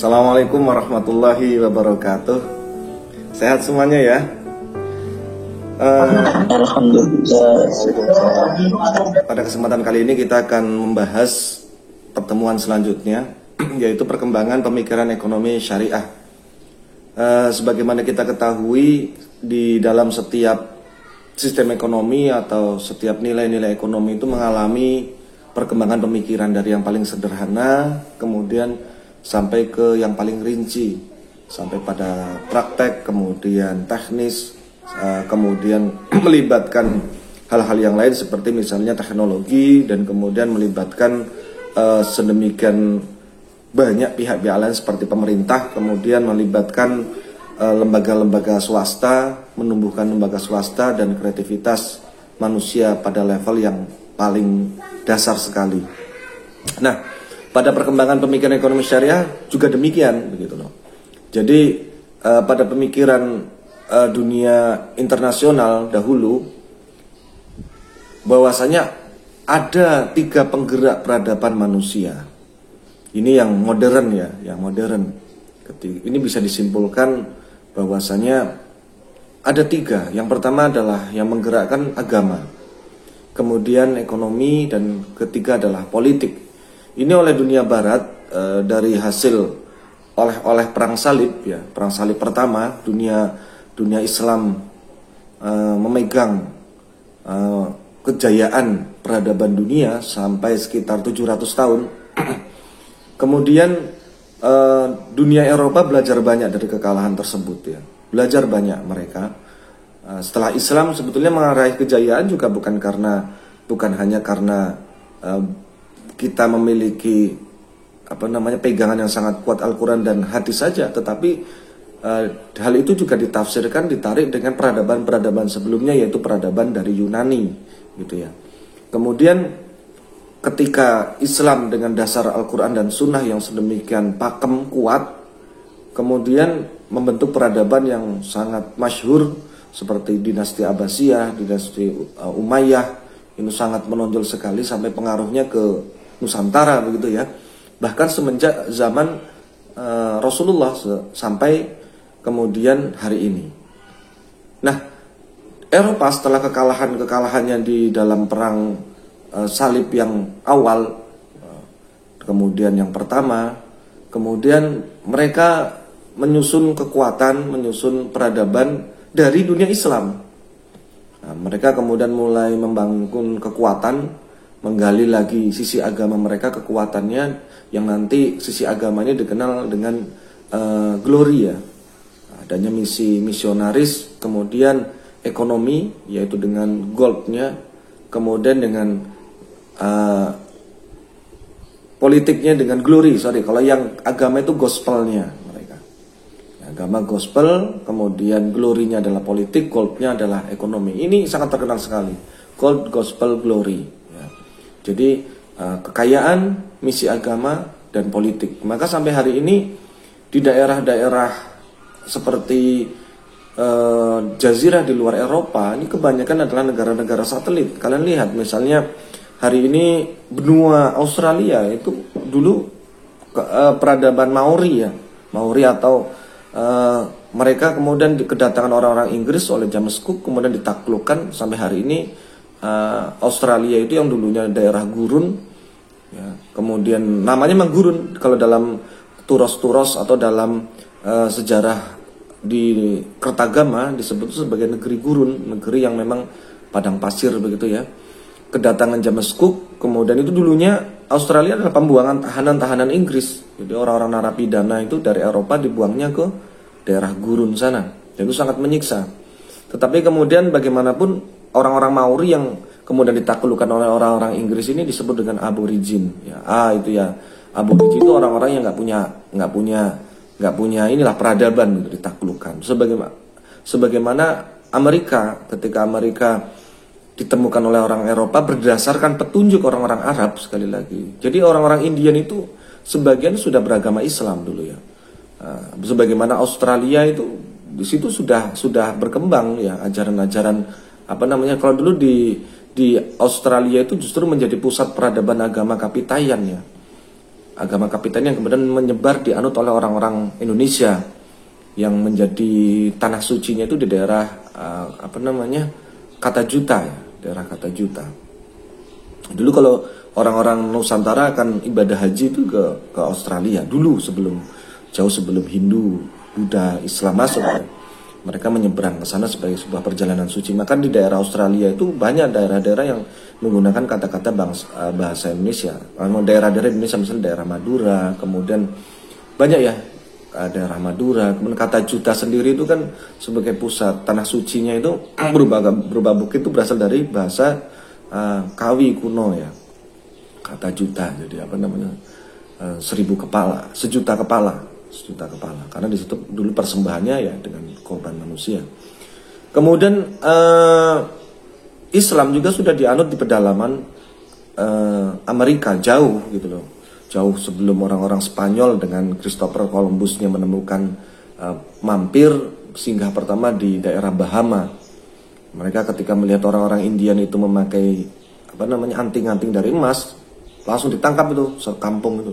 Assalamualaikum warahmatullahi wabarakatuh. Sehat semuanya ya. Alhamdulillah. Pada kesempatan kali ini kita akan membahas pertemuan selanjutnya, yaitu perkembangan pemikiran ekonomi syariah. Sebagaimana kita ketahui, di dalam setiap sistem ekonomi atau setiap nilai-nilai ekonomi itu mengalami perkembangan pemikiran dari yang paling sederhana, kemudian sampai ke yang paling rinci, sampai pada praktek, kemudian teknis, kemudian melibatkan hal-hal yang lain seperti misalnya teknologi, dan kemudian melibatkan sedemikian banyak pihak-pihak lain seperti pemerintah, kemudian melibatkan lembaga-lembaga swasta, menumbuhkan lembaga swasta dan kreativitas manusia pada level yang paling dasar sekali. Nah, pada perkembangan pemikiran ekonomi syariah juga demikian, begitu loh. Jadi pada pemikiran dunia internasional dahulu, bahwasanya ada 3 penggerak peradaban manusia. Ini yang modern ya, yang modern. Ini bisa disimpulkan bahwasanya ada 3. Yang pertama adalah yang menggerakkan agama, kemudian ekonomi, dan ketiga adalah politik. Ini oleh dunia barat dari hasil oleh perang salib ya, perang salib pertama, dunia Islam memegang kejayaan peradaban dunia sampai sekitar 700 tahun. Kemudian dunia Eropa belajar banyak dari kekalahan tersebut ya, belajar banyak mereka. Setelah Islam sebetulnya meraih kejayaan juga bukan hanya karena kita memiliki pegangan yang sangat kuat Al-Quran dan hadis saja, tetapi hal itu juga ditafsirkan, ditarik dengan peradaban-peradaban sebelumnya, yaitu peradaban dari Yunani gitu ya. Kemudian ketika Islam dengan dasar Al-Quran dan Sunnah yang sedemikian pakem kuat, kemudian membentuk peradaban yang sangat masyhur seperti dinasti Abbasiyah, dinasti Umayyah, ini sangat menonjol sekali sampai pengaruhnya ke Nusantara begitu ya. Bahkan semenjak zaman Rasulullah sampai kemudian hari ini. Nah, Eropa setelah kekalahannya di dalam perang salib yang awal, kemudian yang pertama, kemudian mereka menyusun kekuatan, menyusun peradaban dari dunia Islam. Nah, mereka kemudian mulai membangun kekuatan, menggali lagi sisi agama mereka, kekuatannya yang nanti sisi agamanya dikenal dengan glory ya. Adanya misi misionaris, kemudian ekonomi yaitu dengan goldnya, kemudian dengan politiknya dengan glory. Kalau yang agama itu gospelnya mereka. Agama gospel, kemudian glory-nya adalah politik, goldnya adalah ekonomi. Ini sangat terkenal sekali. Gold, gospel, glory. Jadi kekayaan, misi agama, dan politik. Maka sampai hari ini di daerah-daerah seperti jazirah di luar Eropa, ini kebanyakan adalah negara-negara satelit. Kalian lihat misalnya hari ini benua Australia itu dulu peradaban Maori ya, Maori atau mereka kemudian kedatangan orang-orang Inggris oleh James Cook, kemudian ditaklukkan sampai hari ini. Australia itu yang dulunya daerah gurun ya, kemudian namanya memang gurun. Kalau dalam turos-turos atau dalam sejarah di Kertagama disebut sebagai negeri gurun, negeri yang memang padang pasir begitu ya. Kedatangan James Cook, kemudian itu dulunya Australia adalah pembuangan tahanan-tahanan Inggris. Jadi orang-orang narapidana itu dari Eropa dibuangnya ke daerah gurun sana, dan itu sangat menyiksa. Tetapi kemudian bagaimanapun orang-orang Maori yang kemudian ditaklukkan oleh orang-orang Inggris ini disebut dengan aborigin ya. Itu ya, aborigin itu orang-orang yang nggak punya inilah peradaban gitu, ditaklukkan. Sebagaimana Amerika, ketika Amerika ditemukan oleh orang Eropa berdasarkan petunjuk orang-orang Arab sekali lagi. Jadi orang-orang Indian itu sebagian sudah beragama Islam dulu ya. Sebagaimana Australia itu di situ sudah berkembang ya ajaran-ajaran kalau dulu di Australia itu justru menjadi pusat peradaban agama Kapitayan ya. agama kapiten yang kemudian menyebar dianut oleh orang-orang Indonesia yang menjadi tanah sucinya itu di daerah Katajuta ya, daerah Katajuta. Dulu kalau orang-orang Nusantara akan ibadah haji itu ke Australia dulu, jauh sebelum Hindu, Buddha, Islam masuk ya. Mereka menyeberang ke sana sebagai sebuah perjalanan suci. Maka di daerah Australia itu banyak daerah-daerah yang menggunakan kata-kata bahasa Indonesia. Daerah-daerah Indonesia misalnya daerah Madura, kemudian banyak ya daerah Madura, kemudian Katajuta sendiri itu kan sebagai pusat tanah sucinya itu berubah bukit itu berasal dari bahasa Kawi kuno ya. Katajuta, jadi sejuta kepala karena di situ dulu persembahannya ya dengan korban manusia. Kemudian Islam juga sudah dianut di pedalaman Amerika jauh gitu loh, jauh sebelum orang-orang Spanyol dengan Christopher Columbusnya menemukan mampir singgah pertama di daerah Bahama. Mereka ketika melihat orang-orang Indian itu memakai anting-anting dari emas, langsung ditangkap itu sekampung itu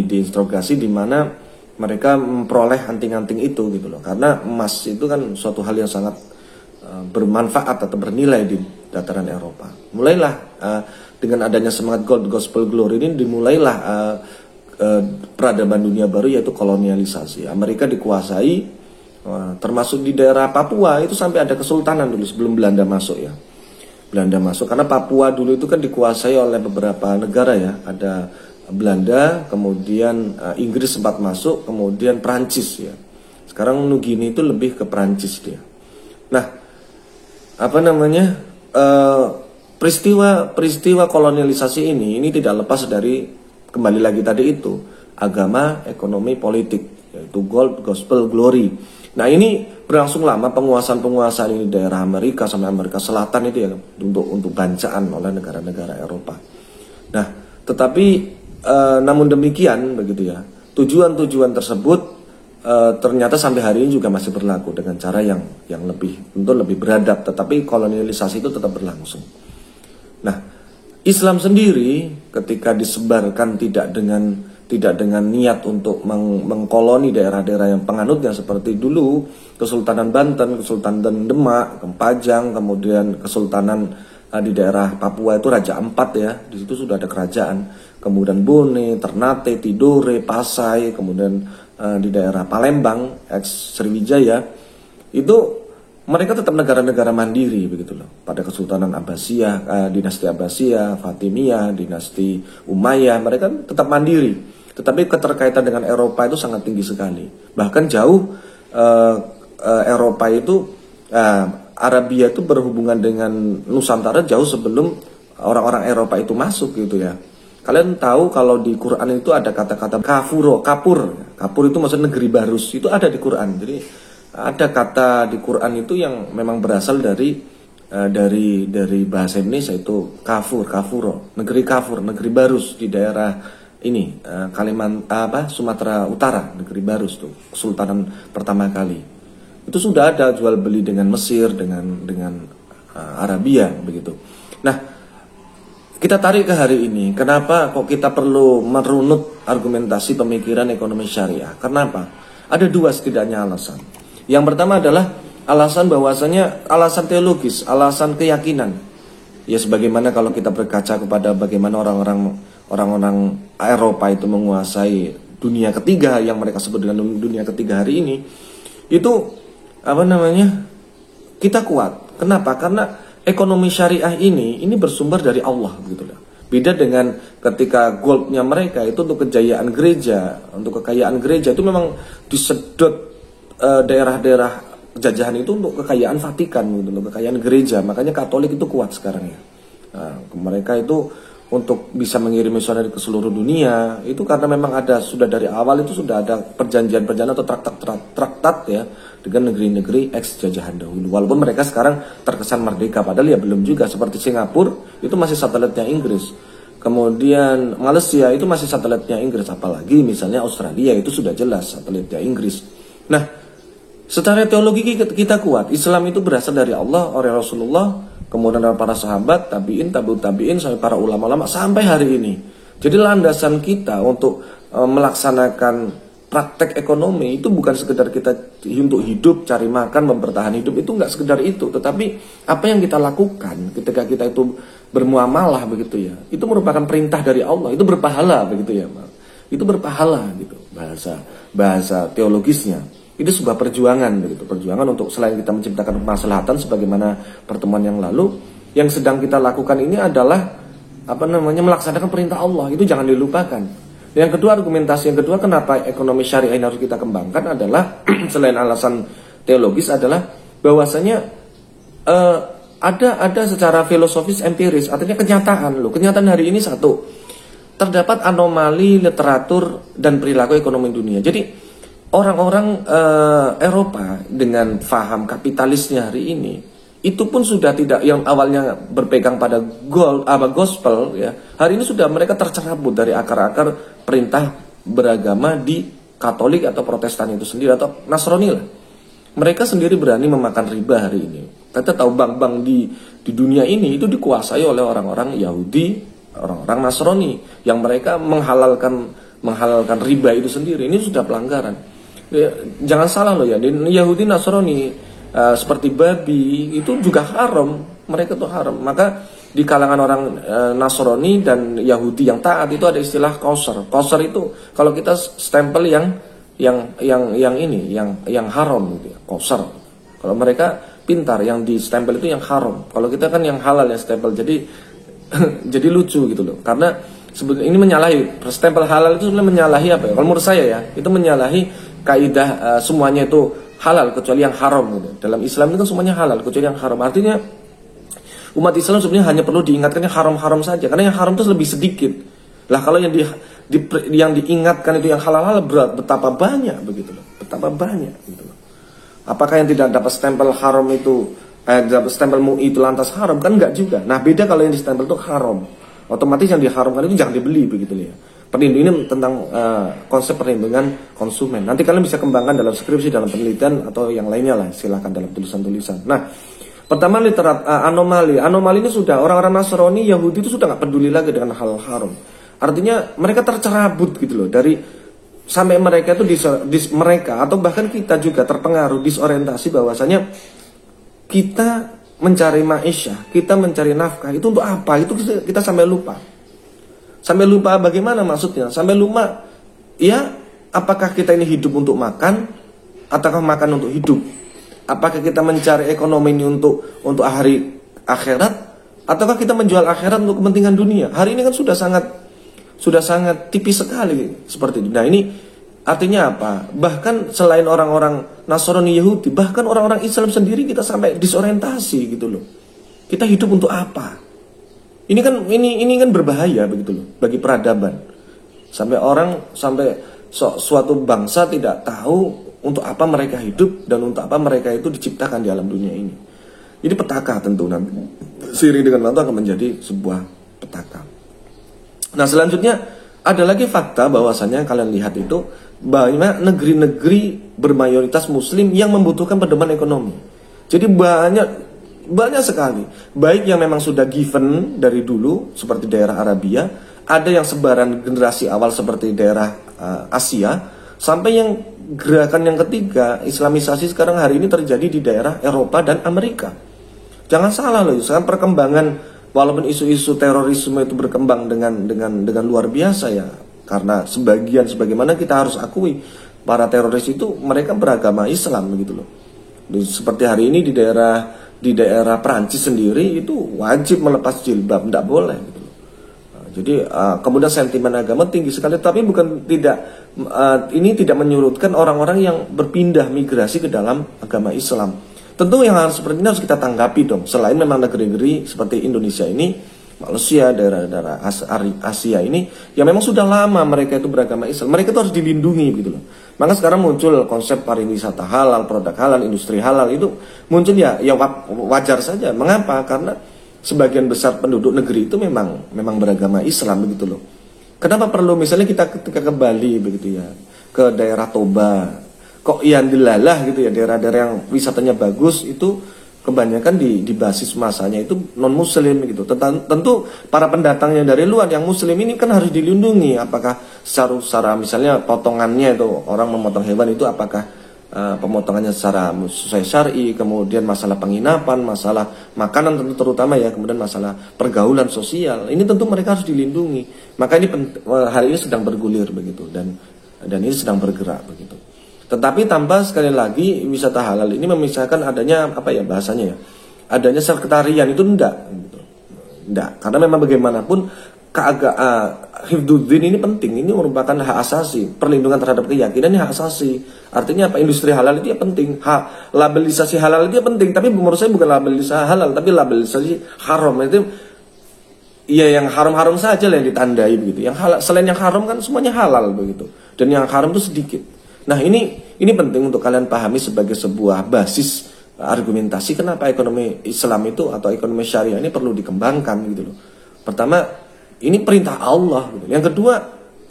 diinterogasi, di mana mereka memperoleh anting-anting itu gitu loh, karena emas itu kan suatu hal yang sangat bermanfaat atau bernilai di dataran Eropa. Mulailah dengan adanya semangat gospel glory ini dimulailah peradaban dunia baru, yaitu kolonialisasi. Amerika dikuasai, termasuk di daerah Papua itu sampai ada kesultanan dulu sebelum Belanda masuk ya. Belanda masuk karena Papua dulu itu kan dikuasai oleh beberapa negara ya, ada Belanda, kemudian Inggris sempat masuk, kemudian Prancis ya. Sekarang Nugini itu lebih ke Prancis dia. Nah, peristiwa kolonialisasi ini tidak lepas dari, kembali lagi tadi itu, agama, ekonomi, politik, yaitu gospel glory. Nah, ini berlangsung lama penguasaan ini daerah Amerika sampai Amerika Selatan itu ya, untuk bancaan oleh negara-negara Eropa. Nah, tetapi namun demikian begitu ya, tujuan-tujuan tersebut ternyata sampai hari ini juga masih berlaku dengan cara yang lebih beradab, tetapi kolonialisasi itu tetap berlangsung. Nah, Islam sendiri ketika disebarkan tidak dengan niat untuk mengkoloni daerah-daerah yang penganutnya seperti dulu Kesultanan Banten, Kesultanan Demak, Kempajang, kemudian Kesultanan di daerah Papua itu Raja Ampat ya, di situ sudah ada kerajaan. Kemudian Bone, Ternate, Tidore, Pasai, kemudian di daerah Palembang, ex Sriwijaya, itu mereka tetap negara-negara mandiri begitu loh. Pada Kesultanan Abbasiyah, dinasti Abbasiyah, Fatimiyah, dinasti Umayyah, mereka tetap mandiri. Tetapi keterkaitan dengan Eropa itu sangat tinggi sekali. Bahkan jauh Eropa itu, Arabia itu berhubungan dengan Nusantara jauh sebelum orang-orang Eropa itu masuk gitu ya. Kalian tahu kalau di Quran itu ada kata-kata kapur itu maksudnya negeri barus, itu ada di Quran. Jadi ada kata di Quran itu yang memang berasal dari bahasa Indonesia, itu kafuro, negeri barus di daerah ini Sumatera Utara, negeri barus tuh, kesultanan pertama kali. Itu sudah ada jual beli dengan Mesir, dengan Arabia begitu. Nah, kita tarik ke hari ini, kenapa kok kita perlu merunut argumentasi pemikiran ekonomi syariah? Kenapa? Ada dua setidaknya alasan. Yang pertama adalah alasan bahwasanya alasan teologis, alasan keyakinan. Ya sebagaimana kalau kita berkaca kepada bagaimana orang-orang Eropa itu menguasai dunia ketiga yang mereka sebut dengan dunia ketiga hari ini, itu kita kuat. Kenapa? Karena ekonomi syariah ini bersumber dari Allah gitu loh. Beda dengan ketika goldnya mereka itu untuk kejayaan gereja, untuk kekayaan gereja itu memang disedot daerah-daerah jajahan itu untuk kekayaan Vatikan gitu loh, kekayaan gereja. Makanya Katolik itu kuat sekarang ya. Nah, mereka itu untuk bisa mengirim misionaris ke seluruh dunia itu karena memang sudah dari awal itu sudah ada perjanjian-perjanjian atau traktat ya dengan negeri-negeri ex jajahan dahulu. Walaupun mereka sekarang terkesan merdeka, padahal ya belum juga. Seperti Singapura itu masih satelitnya Inggris. Kemudian Malaysia itu masih satelitnya Inggris, apalagi misalnya Australia itu sudah jelas satelitnya Inggris. Nah, secara teologi kita kuat. Islam itu berasal dari Allah, oleh Rasulullah, kemudian dari para sahabat, tabiin, tabi'in, sampai para ulama-ulama sampai hari ini. Jadi landasan kita untuk melaksanakan praktek ekonomi itu bukan sekedar kita untuk hidup, cari makan, mempertahankan hidup, itu nggak sekedar itu, tetapi apa yang kita lakukan ketika kita itu bermuamalah begitu ya, itu merupakan perintah dari Allah, itu berpahala begitu ya, itu berpahala gitu bahasa teologisnya. Itu sebuah perjuangan begitu, perjuangan untuk selain kita menciptakan kemaslahatan sebagaimana pertemuan yang lalu, yang sedang kita lakukan ini adalah melaksanakan perintah Allah, itu jangan dilupakan. Yang kedua, argumentasi yang kedua kenapa ekonomi syariah ini harus kita kembangkan adalah selain alasan teologis adalah bahwasanya ada secara filosofis empiris, artinya kenyataan loh. Kenyataan hari ini satu, terdapat anomali literatur dan perilaku ekonomi dunia. Jadi orang-orang Eropa dengan faham kapitalisnya hari ini itu pun sudah tidak, yang awalnya berpegang pada gospel ya, hari ini sudah mereka tercerabut dari akar-akar perintah beragama di Katolik atau Protestan itu sendiri atau Nasrani lah. Mereka sendiri berani memakan riba hari ini. Kita tahu bank-bank di dunia ini itu dikuasai oleh orang-orang Yahudi, orang-orang Nasrani yang mereka menghalalkan riba itu sendiri. Ini sudah pelanggaran. Ya, jangan salah loh ya, di Yahudi Nasrani seperti babi itu juga haram, mereka tuh haram. Maka di kalangan orang Nasrani dan Yahudi yang taat itu ada istilah kosher. Kosher itu kalau kita stempel yang haram gitu ya, kosher. Kalau mereka pintar, yang di stempel itu yang haram. Kalau kita kan yang halal yang stempel. Jadi jadi lucu gitu loh. Karena sebetulnya ini menyalahi, stempel halal itu sebenarnya menyalahi apa ya? Kalau menurut saya ya, itu menyalahi kaidah semuanya itu halal kecuali yang haram gitu. Dalam Islam itu kan semuanya halal kecuali yang haram. Artinya umat Islam sebenarnya hanya perlu diingatkan yang haram-haram saja, karena yang haram itu lebih sedikit. Lah kalau yang diingatkan itu yang halal-halal betapa banyak begitu loh. Betapa banyak gitu loh. Apakah yang tidak dapat stempel haram itu dapat stempel MUI itu lantas haram? Kan enggak juga. Nah, beda kalau yang di stempel itu haram. Otomatis yang diharamkan itu jangan dibeli begitu loh ya. Perlindungan ini tentang konsep perlindungan konsumen. Nanti kalian bisa kembangkan dalam skripsi, dalam penelitian atau yang lainnya lah, silahkan dalam tulisan-tulisan. Nah, pertama anomali ini sudah orang-orang Nasrani, Yahudi itu sudah nggak peduli lagi dengan hal haram. Artinya mereka tercerabut gitu loh dari sampai mereka itu mereka atau bahkan kita juga terpengaruh disorientasi bahwasanya kita mencari ma'isyah, kita mencari nafkah itu untuk apa? Itu kita sampai lupa. Sampai lupa bagaimana maksudnya? Sampai lupa ya, apakah kita ini hidup untuk makan ataukah makan untuk hidup? Apakah kita mencari ekonomi ini untuk hari akhirat ataukah kita menjual akhirat untuk kepentingan dunia? Hari ini kan sudah sangat tipis sekali seperti itu. Nah, ini artinya apa? Bahkan selain orang-orang Nasrani, Yahudi, bahkan orang-orang Islam sendiri kita sampai disorientasi gitu loh. Kita hidup untuk apa? Ini kan berbahaya begitu loh bagi peradaban. Sampai suatu bangsa tidak tahu untuk apa mereka hidup dan untuk apa mereka itu diciptakan di alam dunia ini. Jadi petaka tentu nanti seiring dengan waktu akan menjadi sebuah petaka. Nah, selanjutnya ada lagi fakta bahwasannya kalian lihat itu banyak negeri-negeri bermayoritas muslim yang membutuhkan pedoman ekonomi. Jadi banyak sekali, baik yang memang sudah given dari dulu seperti daerah Arabia, ada yang sebaran generasi awal seperti daerah Asia, sampai yang gerakan yang ketiga, Islamisasi sekarang hari ini terjadi di daerah Eropa dan Amerika. Jangan salah loh, sekarang perkembangan walaupun isu-isu terorisme itu berkembang dengan luar biasa ya, karena sebagaimana kita harus akui para teroris itu mereka beragama Islam begitu loh. Seperti hari ini di daerah Perancis sendiri itu wajib melepas jilbab, tidak boleh gitu. Jadi kemudian sentimen agama tinggi sekali, tapi ini tidak menyurutkan orang-orang yang berpindah migrasi ke dalam agama Islam. Tentu yang harus seperti ini harus kita tanggapi dong. Selain memang negeri-negeri seperti Indonesia ini, Malaysia, daerah-daerah Asia ini, yang memang sudah lama mereka itu beragama Islam, mereka itu harus dilindungi gitu loh. Maka sekarang muncul konsep pariwisata halal, produk halal, industri halal itu muncul ya wajar saja. Mengapa? Karena sebagian besar penduduk negeri itu memang beragama Islam begitu loh. Kenapa perlu misalnya kita ketika ke Bali begitu ya, ke daerah Toba, kok dilalah gitu ya, daerah-daerah yang wisatanya bagus itu kebanyakan di basis masanya itu non muslim gitu. Tentu para pendatangnya dari luar yang muslim ini kan harus dilindungi. Apakah secara misalnya potongannya itu orang memotong hewan itu apakah pemotongannya secara sesuai syar'i, kemudian masalah penginapan, masalah makanan tentu terutama ya, kemudian masalah pergaulan sosial. Ini tentu mereka harus dilindungi. Maka ini hari ini sedang bergulir begitu dan ini sedang bergerak begitu. Tetapi tanpa sekali lagi wisata halal ini memisahkan adanya apa ya bahasanya ya, adanya sekretarian itu enggak gitu. Enggak, karena memang bagaimanapun hifdzuddin ini penting, ini merupakan hak asasi, perlindungan terhadap keyakinan ini hak asasi. Artinya apa? Industri halal itu ya penting, labelisasi halal itu ya penting, tapi menurut saya bukan labelisasi halal, tapi labelisasi haram. Itu ya yang haram-haram saja lah yang ditandai begitu. Yang halal, selain yang haram kan semuanya halal begitu. Dan yang haram itu sedikit. Nah, ini penting untuk kalian pahami sebagai sebuah basis argumentasi kenapa ekonomi Islam itu atau ekonomi syariah ini perlu dikembangkan gitu loh. Pertama, ini perintah Allah gitu. Yang kedua,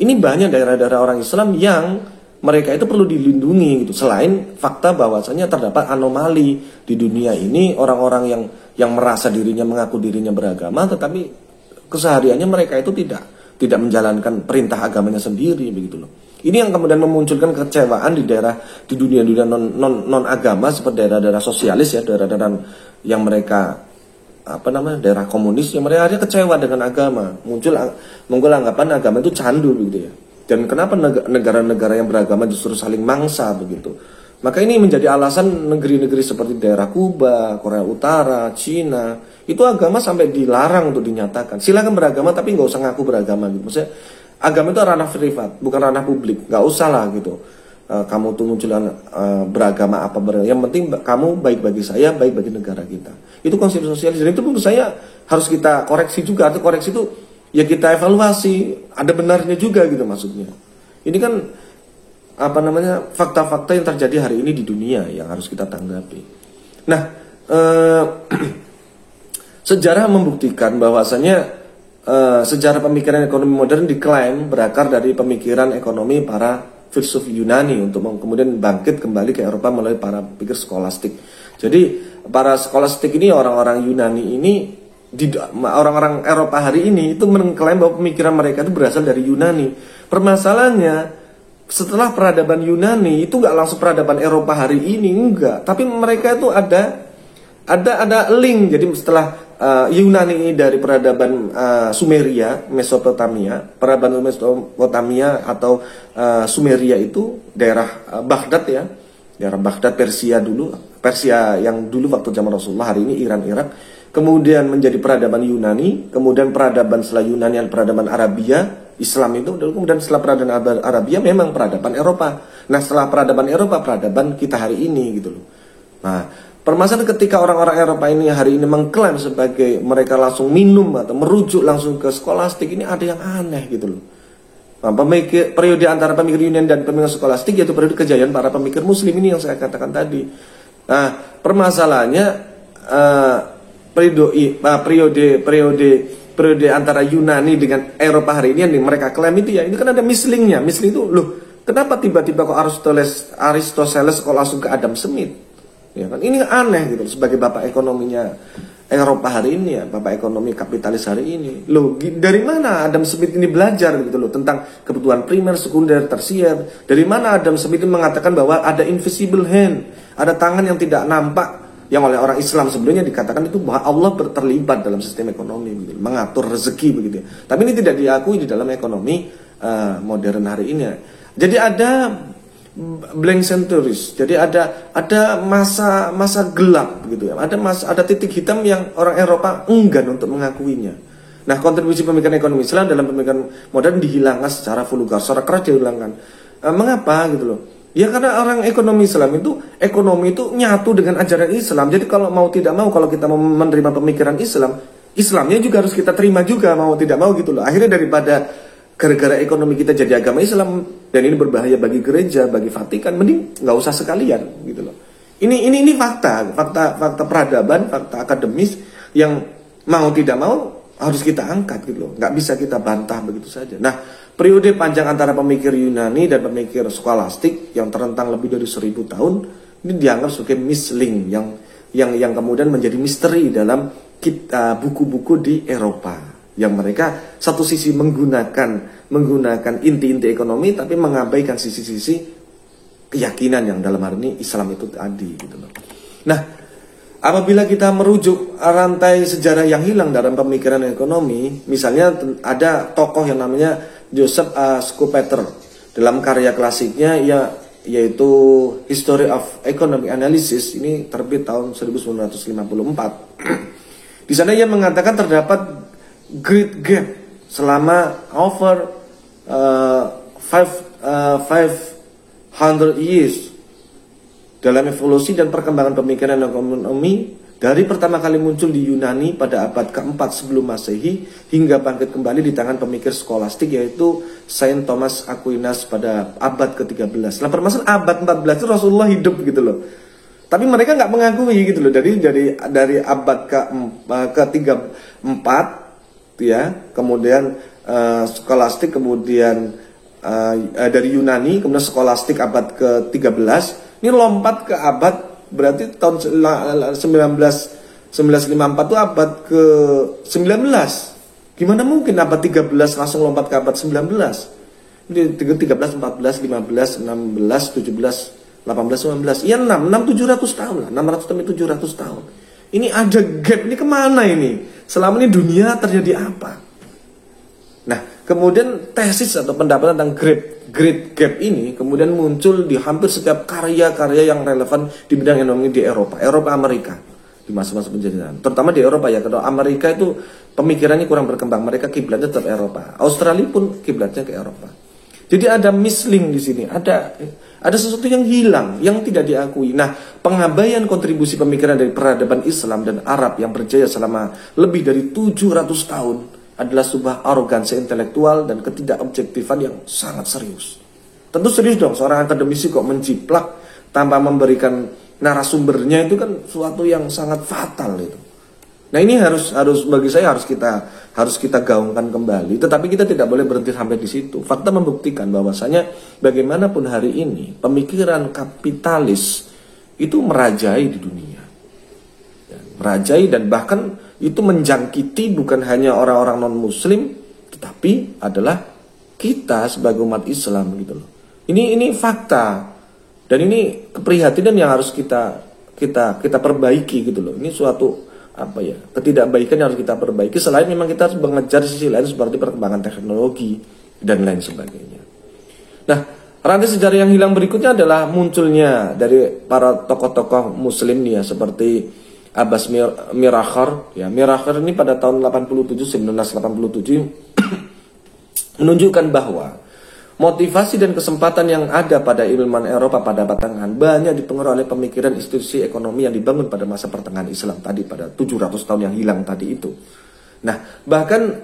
ini banyak daerah-daerah orang Islam yang mereka itu perlu dilindungi gitu. Selain fakta bahwasanya terdapat anomali di dunia ini, orang-orang yang merasa dirinya mengaku dirinya beragama tetapi kesehariannya mereka itu tidak menjalankan perintah agamanya sendiri begitu loh. Ini yang kemudian memunculkan kekecewaan di dunia non agama seperti daerah-daerah sosialis ya, daerah-daerah yang mereka daerah komunis yang mereka akhirnya kecewa dengan agama, muncul anggapan agama itu candu begitu ya. Dan kenapa negara-negara yang beragama justru saling mangsa begitu. Maka ini menjadi alasan negeri-negeri seperti daerah Kuba, Korea Utara, Cina, itu agama sampai dilarang untuk dinyatakan. Silakan beragama tapi nggak usah ngaku beragama gitu. Maksudnya agama itu ranah privat, bukan ranah publik. Nggak usah lah gitu. Kamu tuh munculan beragama apa yang penting kamu baik bagi saya, baik bagi negara kita. Itu konsep sosialis. Dan itu menurut saya harus kita koreksi juga. Atau koreksi itu ya kita evaluasi. Ada benarnya juga gitu maksudnya. Ini kan fakta-fakta yang terjadi hari ini di dunia yang harus kita tanggapi. Nah, sejarah membuktikan bahwasanya sejarah pemikiran ekonomi modern diklaim berakar dari pemikiran ekonomi para filsuf Yunani untuk kemudian bangkit kembali ke Eropa melalui para pikir skolastik. Jadi para skolastik ini orang-orang Yunani ini orang-orang Eropa hari ini itu mengklaim bahwa pemikiran mereka itu berasal dari Yunani. Permasalahannya setelah peradaban Yunani itu nggak langsung peradaban Eropa hari ini, enggak. Tapi mereka itu ada link. Jadi setelah Yunani ini dari peradaban Sumeria, Mesopotamia, peradaban Mesopotamia atau Sumeria itu daerah Baghdad ya, daerah Baghdad Persia yang dulu waktu zaman Rasulullah, hari ini Iran, Irak. Kemudian menjadi peradaban Yunani, kemudian peradaban setelah Yunani peradaban Arabia, Islam itu, kemudian setelah peradaban Arabia memang peradaban Eropa. Nah setelah peradaban Eropa, peradaban kita hari ini gitu loh. Nah permasalahan ketika orang-orang Eropa ini hari ini mengklaim sebagai mereka langsung minum atau merujuk langsung ke skolastik, ini ada yang aneh gitu loh. Nah, periode antara pemikir Yunani dan pemikir skolastik yaitu periode kejayaan para pemikir Muslim ini yang saya katakan tadi. Nah permasalahannya periode antara Yunani dengan Eropa hari ini yang mereka klaim itu ya, ini kan ada mislingnya. Misling itu loh, kenapa tiba-tiba kok Aristoteles kok langsung ke Adam Smith? Ya kan, ini aneh gitu sebagai bapak ekonominya Eropa hari ini ya, bapak ekonomi kapitalis hari ini. Loh, dari mana Adam Smith ini belajar gitu loh tentang kebutuhan primer, sekunder, tersier? Dari mana Adam Smith ini mengatakan bahwa ada invisible hand, ada tangan yang tidak nampak yang oleh orang Islam sebelumnya dikatakan itu bahwa Allah terlibat dalam sistem ekonomi gitu, mengatur rezeki begitu ya. Tapi ini tidak diakui di dalam ekonomi modern hari ini ya. Jadi ada blank centuries. Jadi ada masa gelap gitu ya. Ada titik hitam yang orang Eropa enggan untuk mengakuinya. Nah, kontribusi pemikiran ekonomi Islam dalam pemikiran modern dihilangkan secara vulgar, secara keras dihilangkan. Mengapa gitu loh? Ya karena orang ekonomi Islam itu nyatu dengan ajaran Islam. Jadi kalau mau tidak mau, kalau kita mau menerima pemikiran Islam, Islamnya juga harus kita terima juga mau tidak mau gitu loh. Akhirnya daripada gara-gara ekonomi kita jadi agama Islam dan ini berbahaya bagi gereja, bagi Vatikan, mending nggak usah sekalian gitu loh. Ini fakta peradaban, fakta akademis yang mau tidak mau harus kita angkat gitu loh. Nggak bisa kita bantah begitu saja. Nah, periode panjang antara pemikir Yunani dan pemikir skolastik yang terentang lebih dari 1000 tahun ini dianggap sebagai misling yang yang kemudian menjadi misteri dalam buku-buku di Eropa, yang mereka satu sisi menggunakan inti-inti ekonomi tapi mengabaikan sisi-sisi keyakinan yang dalam hal ini Islam itu tadi gitu loh. Nah, apabila kita merujuk rantai sejarah yang hilang dalam pemikiran ekonomi, misalnya ada tokoh yang namanya Joseph Schumpeter dalam karya klasiknya yaitu History of Economic Analysis, ini terbit tahun 1954. Di sana ia mengatakan terdapat great gap selama over 500 years dalam evolusi dan perkembangan pemikiran ekonomi dari pertama kali muncul di Yunani pada abad ke-4 sebelum Masehi hingga bangkit kembali di tangan pemikir skolastik yaitu Saint Thomas Aquinas pada abad ke-13. Nah, permasalahan abad 14 itu Rasulullah hidup gitu loh. Tapi mereka nggak mengakui gitu loh. Dari abad ke-4 ya, kemudian skolastik, kemudian dari Yunani, kemudian skolastik abad ke-13. Ini lompat ke abad, berarti tahun 1954 itu abad ke-19. Gimana mungkin abad 13 langsung lompat ke abad 19? Ini 13, 14, 15, 16, 17, 18, 19. Ya 700 tahun lah, 600 sampai 700 tahun. Ini ada gap, ini kemana ini? Selama ini dunia terjadi apa? Nah, kemudian tesis atau pendapat tentang great gap ini kemudian muncul di hampir setiap karya-karya yang relevan di bidang ekonomi di Eropa Amerika di masa-masa penjajahan. Terutama di Eropa ya, kalau Amerika itu pemikirannya kurang berkembang, mereka kiblatnya tetap Eropa. Australia pun kiblatnya ke Eropa. Jadi ada mislink di sini, ada sesuatu yang hilang, yang tidak diakui. Nah, pengabaian kontribusi pemikiran dari peradaban Islam dan Arab yang berjaya selama lebih dari 700 tahun adalah sebuah arogansi intelektual dan ketidakobjektifan yang sangat serius. Tentu serius dong, seorang akademisi kok menjiplak tanpa memberikan narasumbernya, itu kan suatu yang sangat fatal itu. Nah, ini harus bagi saya harus kita gaungkan kembali. Tetapi kita tidak boleh berhenti sampai di situ. Fakta membuktikan bahwasanya bagaimanapun hari ini pemikiran kapitalis itu merajai di dunia. Merajai dan bahkan itu menjangkiti bukan hanya orang-orang non-muslim, tetapi adalah kita sebagai umat Islam gitu loh. Ini fakta dan ini keprihatinan yang harus kita perbaiki gitu loh. Ini suatu ketidakbaikan yang harus kita perbaiki, selain memang kita harus mengejar sisi lain seperti perkembangan teknologi dan lain sebagainya. Nah, rantai sejarah yang hilang berikutnya adalah munculnya dari para tokoh-tokoh muslim nih ya, seperti Abbas Mirakhar ya. Mirakhar ini pada tahun 1987 menunjukkan bahwa motivasi dan kesempatan yang ada pada ilmuwan Eropa pada pertengahan banyak dipengaruhi oleh pemikiran institusi ekonomi yang dibangun pada masa pertengahan Islam tadi, pada 700 tahun yang hilang tadi itu. Nah, bahkan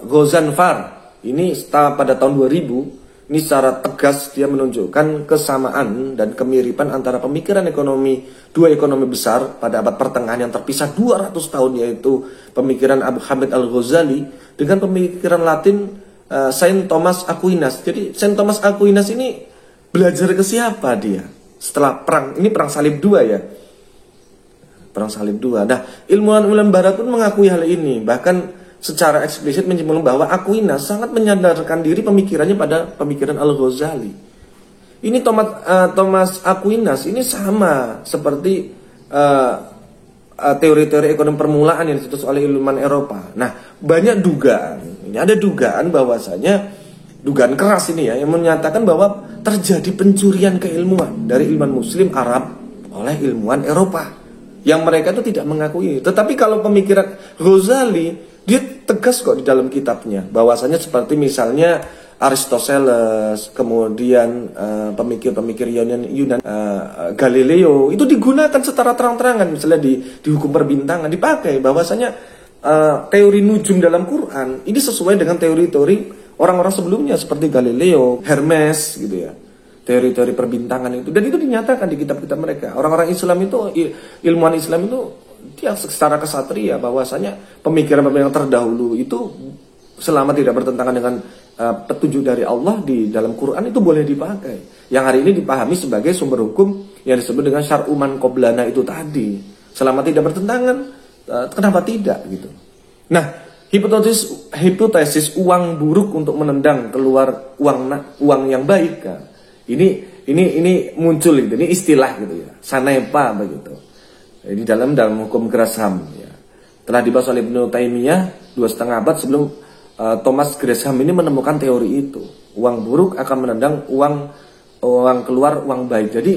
Ghazanfar ini pada tahun 2000 ini secara tegas dia menunjukkan kesamaan dan kemiripan antara pemikiran dua ekonomi besar pada abad pertengahan yang terpisah 200 tahun, yaitu pemikiran Abu Hamid Al-Ghazali dengan pemikiran Latin Saint Thomas Aquinas. Jadi Saint Thomas Aquinas ini belajar ke siapa dia? Setelah perang Salib II ya. Perang Salib II. Nah, ilmuwan barat pun mengakui hal ini. Bahkan secara eksplisit menyimpulkan bahwa Aquinas sangat menyandarkan diri pemikirannya pada pemikiran Al-Ghazali. Ini Thomas Aquinas ini sama seperti teori-teori ekonomi permulaan yang dicetus oleh ilmuwan Eropa. Nah, banyak dugaan. Ini ada dugaan bahwasanya, dugaan keras ini ya, yang menyatakan bahwa terjadi pencurian keilmuan dari ilmuwan Muslim Arab oleh ilmuwan Eropa, yang mereka itu tidak mengakui. Tetapi kalau pemikiran Ghazali, dia tegas kok di dalam kitabnya bahwasanya seperti misalnya Aristoteles, kemudian pemikir-pemikir Yunan, Galileo itu digunakan secara terang-terangan, misalnya di hukum perbintangan dipakai bahwasanya teori nujum dalam Quran ini sesuai dengan teori-teori orang-orang sebelumnya seperti Galileo, Hermes gitu ya. Teori-teori perbintangan itu, dan itu dinyatakan di kitab-kitab mereka. Orang-orang Islam itu, ilmuwan Islam itu, dia secara kesatria bahwasanya pemikiran-pemikiran terdahulu itu selama tidak bertentangan dengan petunjuk dari Allah di dalam Quran itu boleh dipakai. Yang hari ini dipahami sebagai sumber hukum yang disebut dengan syar'uman qoblana itu tadi. Selama tidak bertentangan, kenapa tidak gitu. Nah, hipotesis uang buruk untuk menendang keluar uang yang baik kan. Ini muncul gitu, ini istilah gitu ya. Sanepa begitu. Ini dalam hukum Gresham ya. Telah dibahas oleh Ibnu Taimiyah 2,5 abad sebelum Thomas Gresham ini menemukan teori itu. Uang buruk akan menendang uang keluar uang baik. Jadi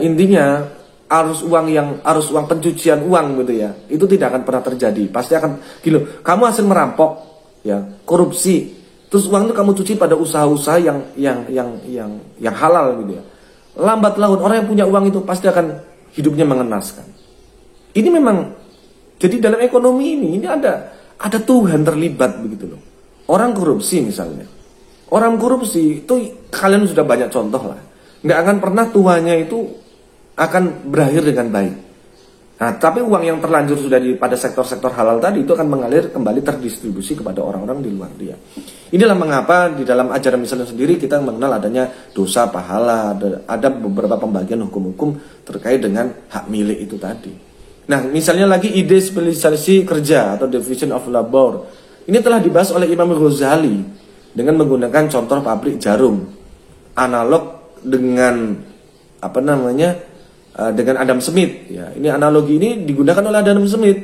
intinya arus uang pencucian uang gitu ya, itu tidak akan pernah terjadi. Pasti akan gitu. Kamu hasil merampok ya, korupsi, terus uang itu kamu cuci pada usaha-usaha yang halal gitu ya. Lambat laun orang yang punya uang itu pasti akan hidupnya mengenaskan. Ini memang jadi dalam ekonomi ini ada Tuhan terlibat begitu loh. Orang korupsi misalnya. Orang korupsi itu kalian sudah banyak contoh lah. Nggak akan pernah Tuhannya itu akan berakhir dengan baik. Nah, tapi uang yang terlanjur sudah pada sektor-sektor halal tadi itu akan mengalir kembali terdistribusi kepada orang-orang di luar dia. Inilah mengapa di dalam ajaran Islam sendiri kita mengenal adanya dosa pahala, ada beberapa pembagian hukum-hukum terkait dengan hak milik itu tadi. Nah, misalnya lagi ide spesialisasi kerja atau division of labor. Ini telah dibahas oleh Imam Ghazali dengan menggunakan contoh pabrik jarum. Analog dengan dengan Adam Smith ya. Ini analogi ini digunakan oleh Adam Smith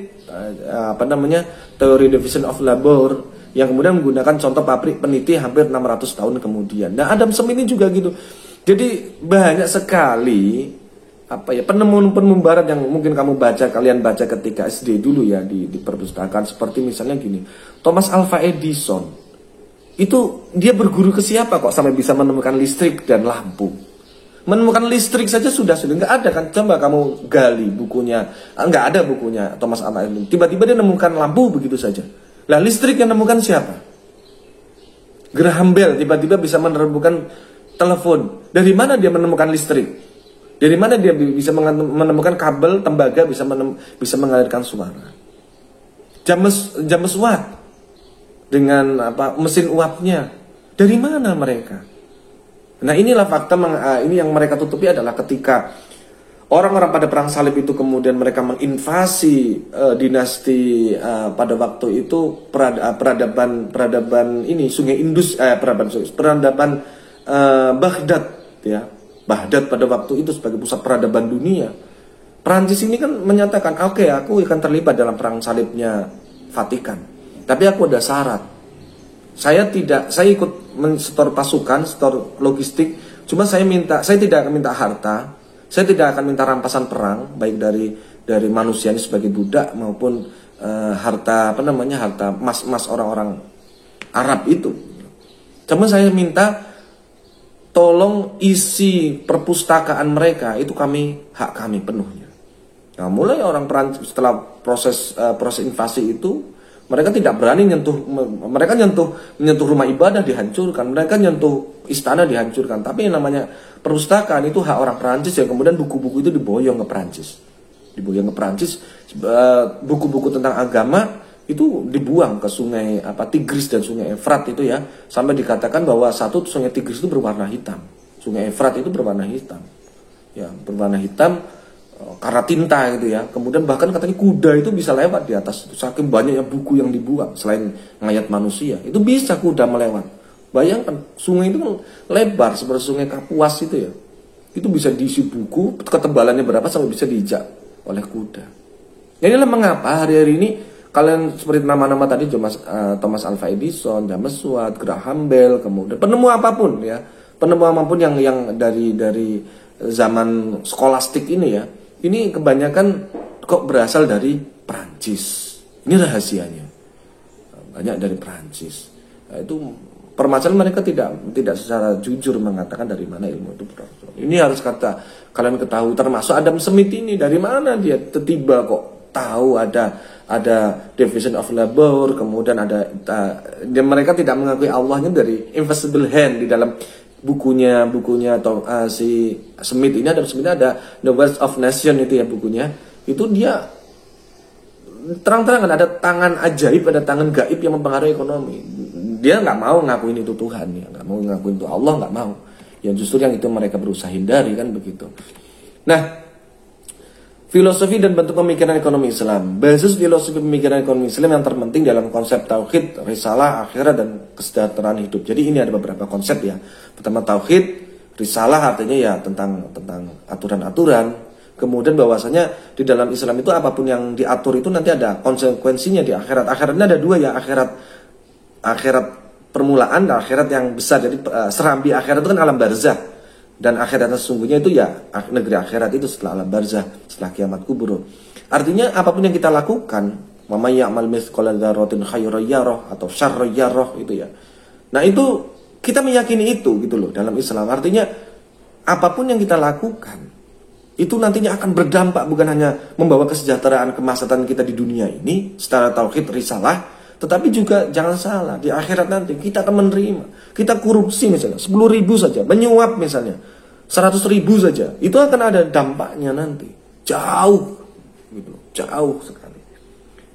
teori division of labor yang kemudian menggunakan contoh pabrik peniti hampir 600 tahun kemudian. Nah, Adam Smith ini juga gitu. Jadi banyak sekali penemuan barat yang mungkin kalian baca ketika SD dulu ya di perpustakaan, seperti misalnya gini. Thomas Alva Edison itu dia berguru ke siapa kok sampai bisa menemukan listrik dan lampu? Menemukan listrik saja sudah nggak ada kan. Coba kamu gali bukunya, nggak ada bukunya Thomas Alva Edison. Tiba-tiba dia menemukan lampu begitu saja. Lah, listrik yang menemukan siapa? Graham Bell tiba-tiba bisa menemukan telepon. Dari mana dia menemukan listrik? Dari mana dia bisa menemukan kabel tembaga bisa mengalirkan suara? James Watt dengan mesin uapnya. Dari mana mereka? Nah, inilah fakta ini yang mereka tutupi adalah ketika orang-orang pada perang salib itu kemudian mereka menginvasi dinasti pada waktu itu peradaban ini Sungai Indus peradaban Baghdad ya. Baghdad pada waktu itu sebagai pusat peradaban dunia. Perancis ini kan menyatakan, oke, aku akan terlibat dalam perang salibnya Vatikan. Tapi aku ada syarat. Saya ikut mensetor pasukan, setor logistik. Cuma saya tidak akan minta harta. Saya tidak akan minta rampasan perang, baik dari manusia ini sebagai budak maupun harta emas orang-orang Arab itu. Cuma saya minta tolong isi perpustakaan mereka itu hak kami penuhnya. Nah, mulai orang Perancis setelah proses invasi itu mereka tidak berani mereka menyentuh rumah ibadah dihancurkan, mereka nyentuh istana dihancurkan. Tapi yang namanya perpustakaan itu hak orang Perancis yang kemudian buku-buku itu diboyong ke Perancis. Buku-buku tentang agama itu dibuang ke sungai Tigris dan sungai Efrat itu ya, sampai dikatakan bahwa sungai Tigris itu berwarna hitam, sungai Efrat itu berwarna hitam, ya berwarna hitam karena tinta gitu ya. Kemudian bahkan katanya kuda itu bisa lewat di atas itu, saking banyaknya buku yang dibuang. Selain ngayat manusia, itu bisa kuda melewat. Bayangkan sungai itu kan lebar seperti sungai Kapuas itu ya, itu bisa diisi buku, ketebalannya berapa sampai bisa diinjak oleh kuda. Inilah mengapa hari-hari ini kalian seperti nama-nama tadi Thomas Alva Edison, James Watt, Graham Bell, kemudian penemu apapun yang dari zaman skolastik ini ya, ini kebanyakan kok berasal dari Prancis. Ini rahasianya, banyak dari Prancis. Nah, itu permasalahan mereka tidak secara jujur mengatakan dari mana ilmu itu berasal. Ini harus kalian ketahui, termasuk Adam Smith ini, dari mana dia tiba kok tahu ada division of labor, kemudian dan mereka tidak mengakui Allahnya dari invisible hand. Di dalam bukunya atau si Smith ini, Adam Smith ada The Wealth of Nation itu ya bukunya, itu dia terang-terangan ada tangan ajaib, ada tangan gaib yang mempengaruhi ekonomi. Dia nggak mau ngakuin itu Tuhan ya, nggak mau ngakuin itu Allah, nggak mau. Yang justru yang itu mereka berusaha hindari kan begitu. Nah, filosofi dan bentuk pemikiran ekonomi Islam. Basis filosofi pemikiran ekonomi Islam yang terpenting dalam konsep tauhid, risalah, akhirat, dan kesejahteraan hidup. Jadi ini ada beberapa konsep ya. Pertama tauhid, risalah artinya ya tentang aturan-aturan. Kemudian bahwasanya di dalam Islam itu apapun yang diatur itu nanti ada konsekuensinya di akhirat. Akhiratnya ada dua ya, akhirat permulaan dan akhirat yang besar. Jadi serambi akhirat itu kan alam barzah. Dan akhirat sesungguhnya itu ya negeri akhirat itu setelah alam barzah, setelah kiamat kubur. Artinya apapun yang kita lakukan, may ya'mal mithqala dzarratin khairan yarah atau syarran yarah itu ya. Nah, itu kita meyakini itu gitu loh dalam Islam. Artinya apapun yang kita lakukan itu nantinya akan berdampak, bukan hanya membawa kesejahteraan, kemaslahatan kita di dunia ini secara tauhid risalah, tetapi juga jangan salah, di akhirat nanti kita akan menerima. Kita korupsi misalnya 10.000 saja, menyuap misalnya 100.000 saja, itu akan ada dampaknya nanti jauh gitu, jauh sekali.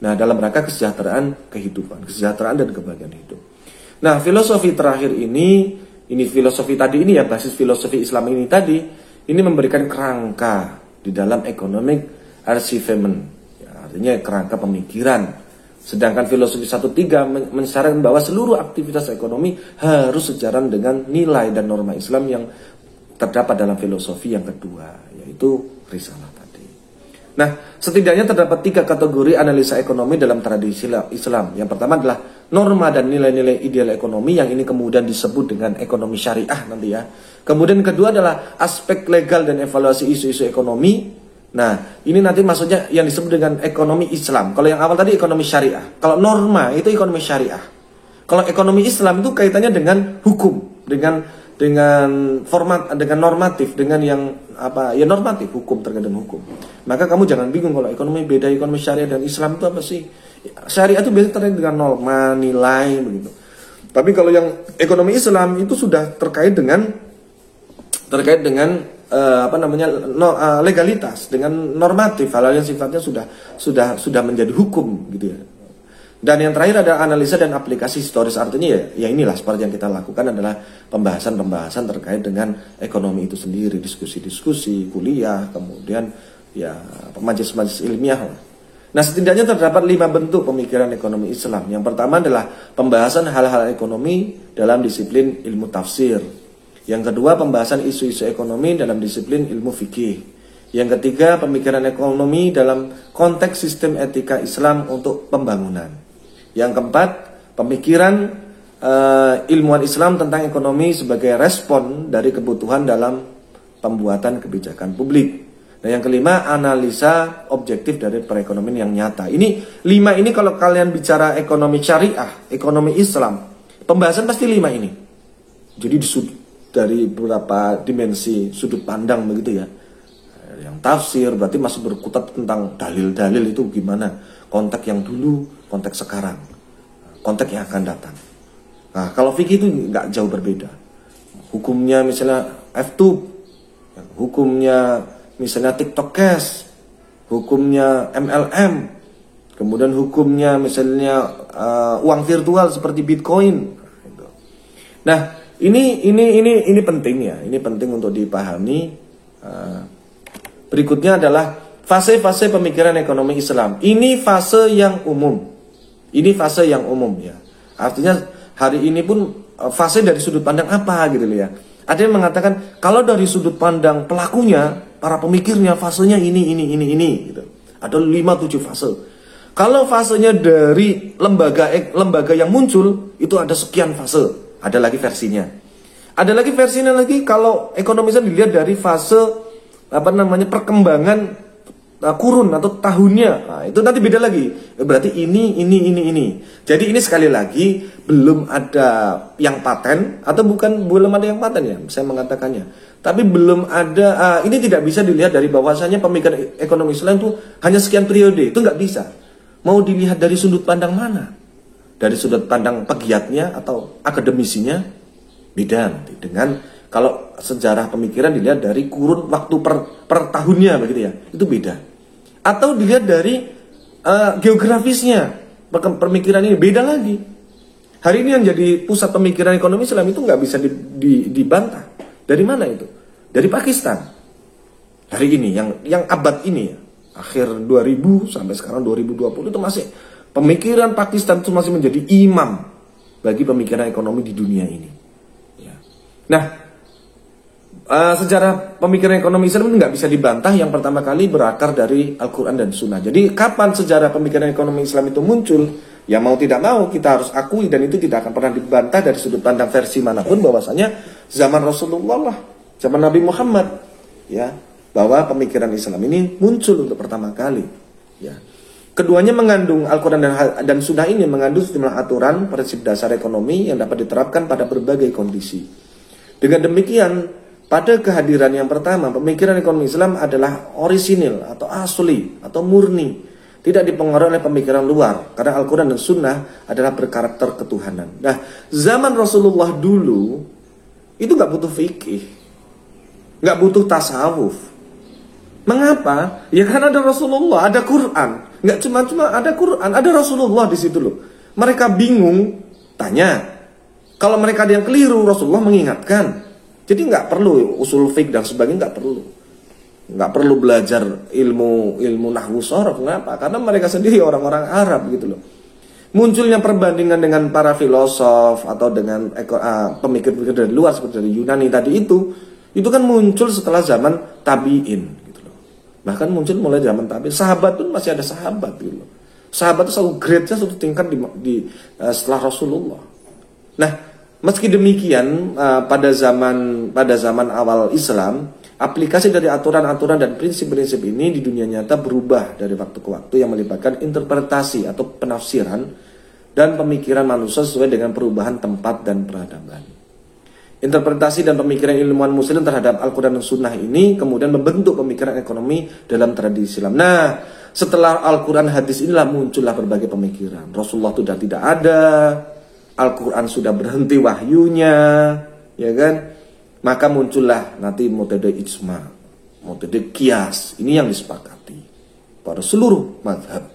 Nah, dalam rangka kesejahteraan kehidupan, kesejahteraan dan kebahagiaan hidup. Nah, filosofi terakhir ini filosofi tadi ini ya, basis filosofi Islam ini tadi, ini memberikan kerangka di dalam economic arrangement, ya, artinya kerangka pemikiran. Sedangkan filosofi 1.3 mensyaratkan bahwa seluruh aktivitas ekonomi harus sejalan dengan nilai dan norma Islam yang terdapat dalam filosofi yang kedua, yaitu risalah tadi. Nah, setidaknya terdapat 3 kategori analisa ekonomi dalam tradisi Islam. Yang pertama adalah norma dan nilai-nilai ideal ekonomi, yang ini kemudian disebut dengan ekonomi syariah nanti ya. Kemudian kedua adalah aspek legal dan evaluasi isu-isu ekonomi. Nah, ini nanti maksudnya yang disebut dengan ekonomi Islam. Kalau yang awal tadi ekonomi syariah. Kalau norma itu ekonomi syariah. Kalau ekonomi Islam itu kaitannya dengan hukum, dengan format, dengan normatif, dengan yang apa? Ya normatif, hukum, terkait dengan hukum. Maka kamu jangan bingung kalau ekonomi beda, ekonomi syariah dan Islam itu apa sih? Syariah itu biasanya terkait dengan norma, nilai begitu. Tapi kalau yang ekonomi Islam itu sudah terkait dengan legalitas, dengan normatif, hal yang sifatnya sudah menjadi hukum gitu ya. Dan yang terakhir ada analisa dan aplikasi historis, artinya ya inilah seperti yang kita lakukan adalah pembahasan terkait dengan ekonomi itu sendiri, diskusi-diskusi, kuliah, kemudian ya majelis-majelis ilmiah. Nah, setidaknya terdapat 5 bentuk pemikiran ekonomi Islam. Yang pertama adalah pembahasan hal-hal ekonomi dalam disiplin ilmu tafsir. Yang kedua, pembahasan isu-isu ekonomi dalam disiplin ilmu fikih. Yang ketiga, pemikiran ekonomi dalam konteks sistem etika Islam untuk pembangunan. Yang keempat, pemikiran ilmuwan Islam tentang ekonomi sebagai respon dari kebutuhan dalam pembuatan kebijakan publik. Dan yang kelima, analisa objektif dari perekonomian yang nyata. Ini 5 ini kalau kalian bicara ekonomi syariah, ekonomi Islam, pembahasan pasti 5 ini. Jadi dari beberapa dimensi sudut pandang begitu ya. Yang tafsir berarti masih berkutat tentang dalil-dalil itu gimana, konteks yang dulu, konteks sekarang, konteks yang akan datang. Nah, kalau fikih itu nggak jauh berbeda. Hukumnya misalnya F-tube, hukumnya misalnya TikTok Cash, hukumnya MLM, kemudian hukumnya misalnya uang virtual seperti Bitcoin. Nah, ini penting ya, ini penting untuk dipahami. Berikutnya adalah fase-fase pemikiran ekonomi Islam. Ini fase yang umum. Ini fase yang umum ya. Artinya hari ini pun fase dari sudut pandang apa gitu ya. Ada yang mengatakan kalau dari sudut pandang pelakunya, para pemikirnya fasenya ini gitu. Ada 5-7 fase. Kalau fasenya dari lembaga yang muncul itu ada sekian fase. Ada lagi versinya. Ada lagi versinya lagi kalau ekonomi Islam dilihat dari fase perkembangan kurun atau tahunnya. Nah, itu nanti beda lagi. Berarti ini. Jadi ini sekali lagi belum ada yang paten atau belum ada yang paten ya, saya mengatakannya. Tapi belum ada, ini tidak bisa dilihat dari bahwasanya pemikiran ekonomi Islam itu hanya sekian periode. Itu nggak bisa. Mau dilihat dari sudut pandang mana? Dari sudut pandang pegiatnya atau akademisinya beda nanti dengan kalau sejarah pemikiran dilihat dari kurun waktu per tahunnya begitu ya, itu beda. Atau dilihat dari geografisnya, pemikiran ini beda lagi. Hari ini yang jadi pusat pemikiran ekonomi Islam itu nggak bisa dibantah. Dari mana itu? Dari Pakistan. Hari ini yang abad ini ya, akhir 2000 sampai sekarang 2020 itu masih pemikiran Pakistan itu masih menjadi imam bagi pemikiran ekonomi di dunia ini. Ya. Nah, sejarah pemikiran ekonomi Islam nggak bisa dibantah. Yang pertama kali berakar dari Al-Quran dan Sunnah. Jadi kapan sejarah pemikiran ekonomi Islam itu muncul? Ya mau tidak mau kita harus akui, dan itu tidak akan pernah dibantah dari sudut pandang versi manapun, bahwasanya zaman Rasulullah lah, zaman Nabi Muhammad, ya, bahwa pemikiran Islam ini muncul untuk pertama kali. Ya. Keduanya mengandung Al-Quran dan Sunnah ini mengandung sejumlah aturan prinsip dasar ekonomi yang dapat diterapkan pada berbagai kondisi. Dengan demikian, pada kehadiran yang pertama, pemikiran ekonomi Islam adalah orisinil atau asli atau murni, tidak dipengaruhi oleh pemikiran luar, karena Al-Quran dan Sunnah adalah berkarakter ketuhanan. Nah, zaman Rasulullah dulu itu nggak butuh fikih, nggak butuh tasawuf. Mengapa? Ya karena ada Rasulullah, ada Quran. Nggak cuma ada Quran, ada Rasulullah di situ loh. Mereka bingung, tanya. Kalau mereka ada yang keliru, Rasulullah mengingatkan. Jadi nggak perlu usul fiqh dan sebagainya, nggak perlu belajar ilmu nahwu sorof. Kenapa? Karena mereka sendiri orang-orang Arab gitu loh. Munculnya perbandingan dengan para filosof atau dengan pemikir-pemikir dari luar seperti dari Yunani tadi itu kan muncul setelah zaman tabi'in gitu loh. Bahkan muncul mulai zaman tabi'in. Sahabat pun masih ada sahabat gitu loh. Sahabat itu satu grade-nya, satu tingkat setelah Rasulullah. Nah, meski demikian, pada zaman awal Islam, aplikasi dari aturan-aturan dan prinsip-prinsip ini di dunia nyata berubah dari waktu ke waktu, yang melibatkan interpretasi atau penafsiran dan pemikiran manusia sesuai dengan perubahan tempat dan peradaban. Interpretasi dan pemikiran ilmuwan muslim terhadap Al-Quran dan Sunnah ini kemudian membentuk pemikiran ekonomi dalam tradisi Islam. Nah, setelah Al-Quran hadis inilah muncullah berbagai pemikiran. Rasulullah sudah tidak ada, Al-Quran sudah berhenti wahyunya, ya kan? Maka muncullah nanti metode ijma, metode qiyas. Ini yang disepakati pada seluruh mazhab.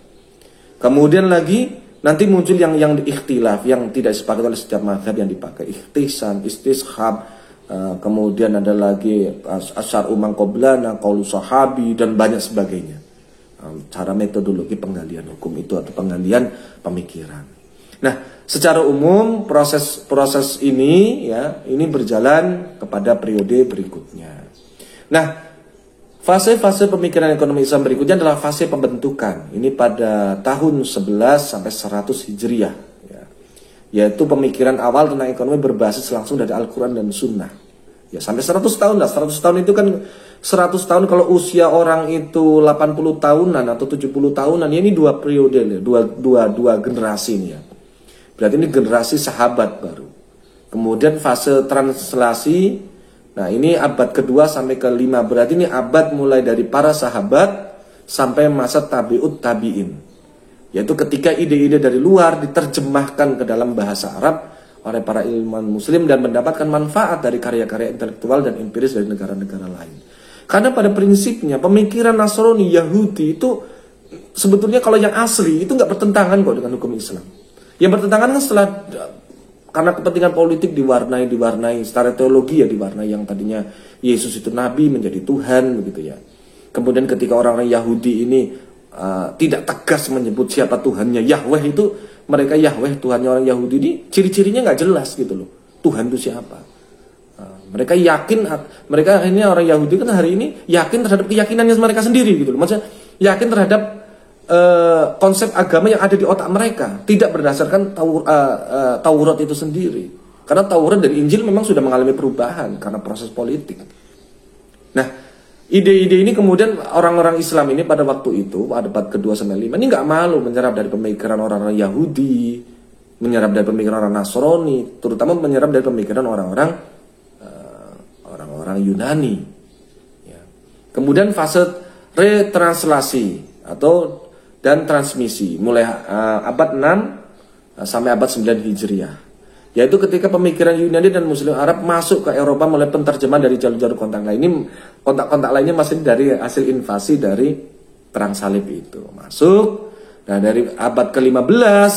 Kemudian lagi nanti muncul yang ikhtilaf, yang tidak disepakati oleh setiap mazhab yang dipakai. Ikhtisan, istishab, kemudian ada lagi asyar umang qoblana, qaulu sahabi, dan banyak sebagainya. Cara metodologi penggalian hukum itu atau penggalian pemikiran. Nah, secara umum proses ini ya, ini berjalan kepada periode berikutnya. Nah, fase-fase pemikiran ekonomi Islam berikutnya adalah fase pembentukan. Ini pada tahun 11 sampai 100 Hijriah ya. Yaitu pemikiran awal tentang ekonomi berbasis langsung dari Al-Quran dan Sunnah. Ya, sampai 100 tahun lah. 100 tahun itu kan 100 tahun kalau usia orang itu 80 tahunan atau 70 tahunan, ya ini dua periode, dua generasi ini ya. Berarti ini generasi sahabat baru. Kemudian fase translasi. Nah, ini abad kedua sampai ke-5. Berarti ini abad mulai dari para sahabat sampai masa tabi'ut tabi'in. Yaitu ketika ide-ide dari luar diterjemahkan ke dalam bahasa Arab oleh para ilmuwan muslim dan mendapatkan manfaat dari karya-karya intelektual dan empiris dari negara-negara lain. Karena pada prinsipnya pemikiran Nasrani, Yahudi itu sebetulnya kalau yang asli itu nggak bertentangan kok dengan hukum Islam. Yang bertentangan kan setelah karena kepentingan politik diwarnai secara teologi ya, diwarnai yang tadinya Yesus itu nabi menjadi Tuhan begitu ya. Kemudian ketika orang-orang Yahudi ini tidak tegas menyebut siapa Tuhannya, Yahweh itu, mereka Yahweh Tuhannya orang Yahudi ini ciri-cirinya nggak jelas gitu loh. Tuhan itu siapa? Mereka yakin, mereka ini orang Yahudi kan hari ini yakin terhadap keyakinannya mereka sendiri gitu loh. Maksudnya yakin terhadap konsep agama yang ada di otak mereka, tidak berdasarkan Taurat itu sendiri. Karena Taurat dan Injil memang sudah mengalami perubahan karena proses politik. Nah, ide-ide ini kemudian orang-orang Islam ini pada waktu itu, pada abad kedua sampai 5 ini nggak malu menyerap dari pemikiran orang-orang Yahudi, menyerap dari pemikiran orang Nasrani, terutama menyerap dari pemikiran orang-orang Yunani. Ya. Kemudian fase retranslasi dan transmisi mulai abad 6 sampai abad 9 Hijriah. Yaitu ketika pemikiran Yunani dan Muslim Arab masuk ke Eropa mulai penterjemahan dari jalur-jalur kontak lain. Ini kontak-kontak lainnya masih dari hasil invasi dari Perang Salib itu masuk. Nah, dari abad ke-15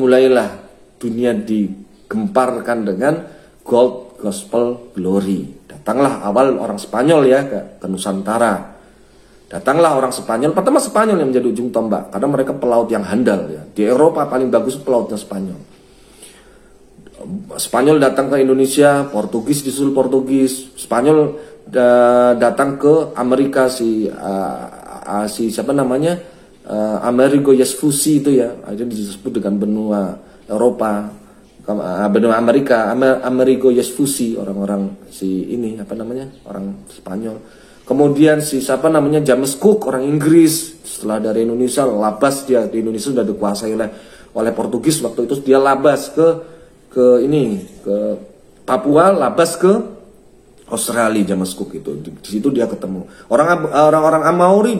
mulailah dunia digemparkan dengan gold gospel glory. Datanglah awal orang Spanyol ya ke Nusantara. Datanglah orang Spanyol, pertama Spanyol yang menjadi ujung tombak karena mereka pelaut yang handal ya. Di Eropa paling bagus pelautnya Spanyol. Spanyol datang ke Indonesia, Portugis disusul Portugis, Spanyol datang ke Amerika si siapa namanya Amerigo Vespucci itu ya, itu disebut dengan benua Eropa, benua Amerika, Amerigo Vespucci, orang-orang si ini apa namanya orang Spanyol. Kemudian si siapa namanya James Cook, orang Inggris, setelah dari Indonesia labas dia di Indonesia sudah dikuasai oleh Portugis waktu itu, dia labas ke Papua, labas ke Australia. James Cook itu di situ dia ketemu orang Maori,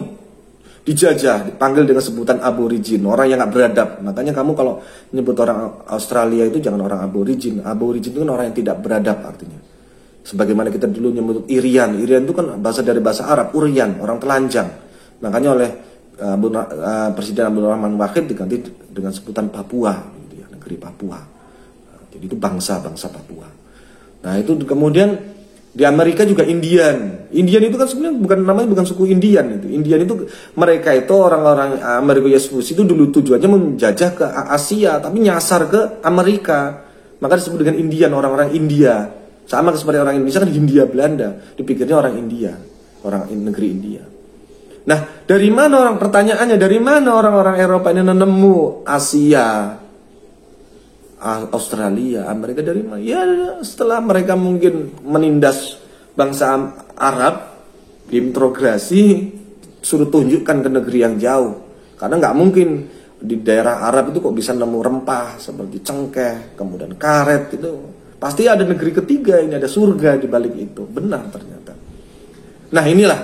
dijajah, dipanggil dengan sebutan aborigin, orang yang nggak beradab. Makanya kamu kalau menyebut orang Australia itu jangan orang aborigin. Aborigin itu kan orang yang tidak beradab artinya. Sebagaimana kita dulu menyebut Irian itu kan dari bahasa Arab, Urian, orang telanjang. Makanya oleh Presiden Abdul Rahman Wahid diganti dengan sebutan Papua, gitu ya, negeri Papua. Jadi itu bangsa Papua. Nah itu kemudian di Amerika juga Indian itu kan sebenarnya bukan suku Indian itu. Indian itu mereka itu orang-orang Amerigo Vespucci itu dulu tujuannya menjajah ke Asia tapi nyasar ke Amerika. Maka disebut dengan Indian, orang-orang India. Sama seperti orang Indonesia kan Hindia Belanda, dipikirnya orang India, orang negeri India. Nah, dari mana pertanyaannya dari mana orang-orang Eropa ini nemu Asia, Australia, Amerika dari mana? Ya setelah mereka mungkin menindas bangsa Arab, diintegrasi, suruh tunjukkan ke negeri yang jauh. Karena nggak mungkin di daerah Arab itu kok bisa nemu rempah seperti cengkeh, kemudian karet itu. Pasti ada negeri ketiga, ini ada surga di balik itu. Benar ternyata. Nah inilah,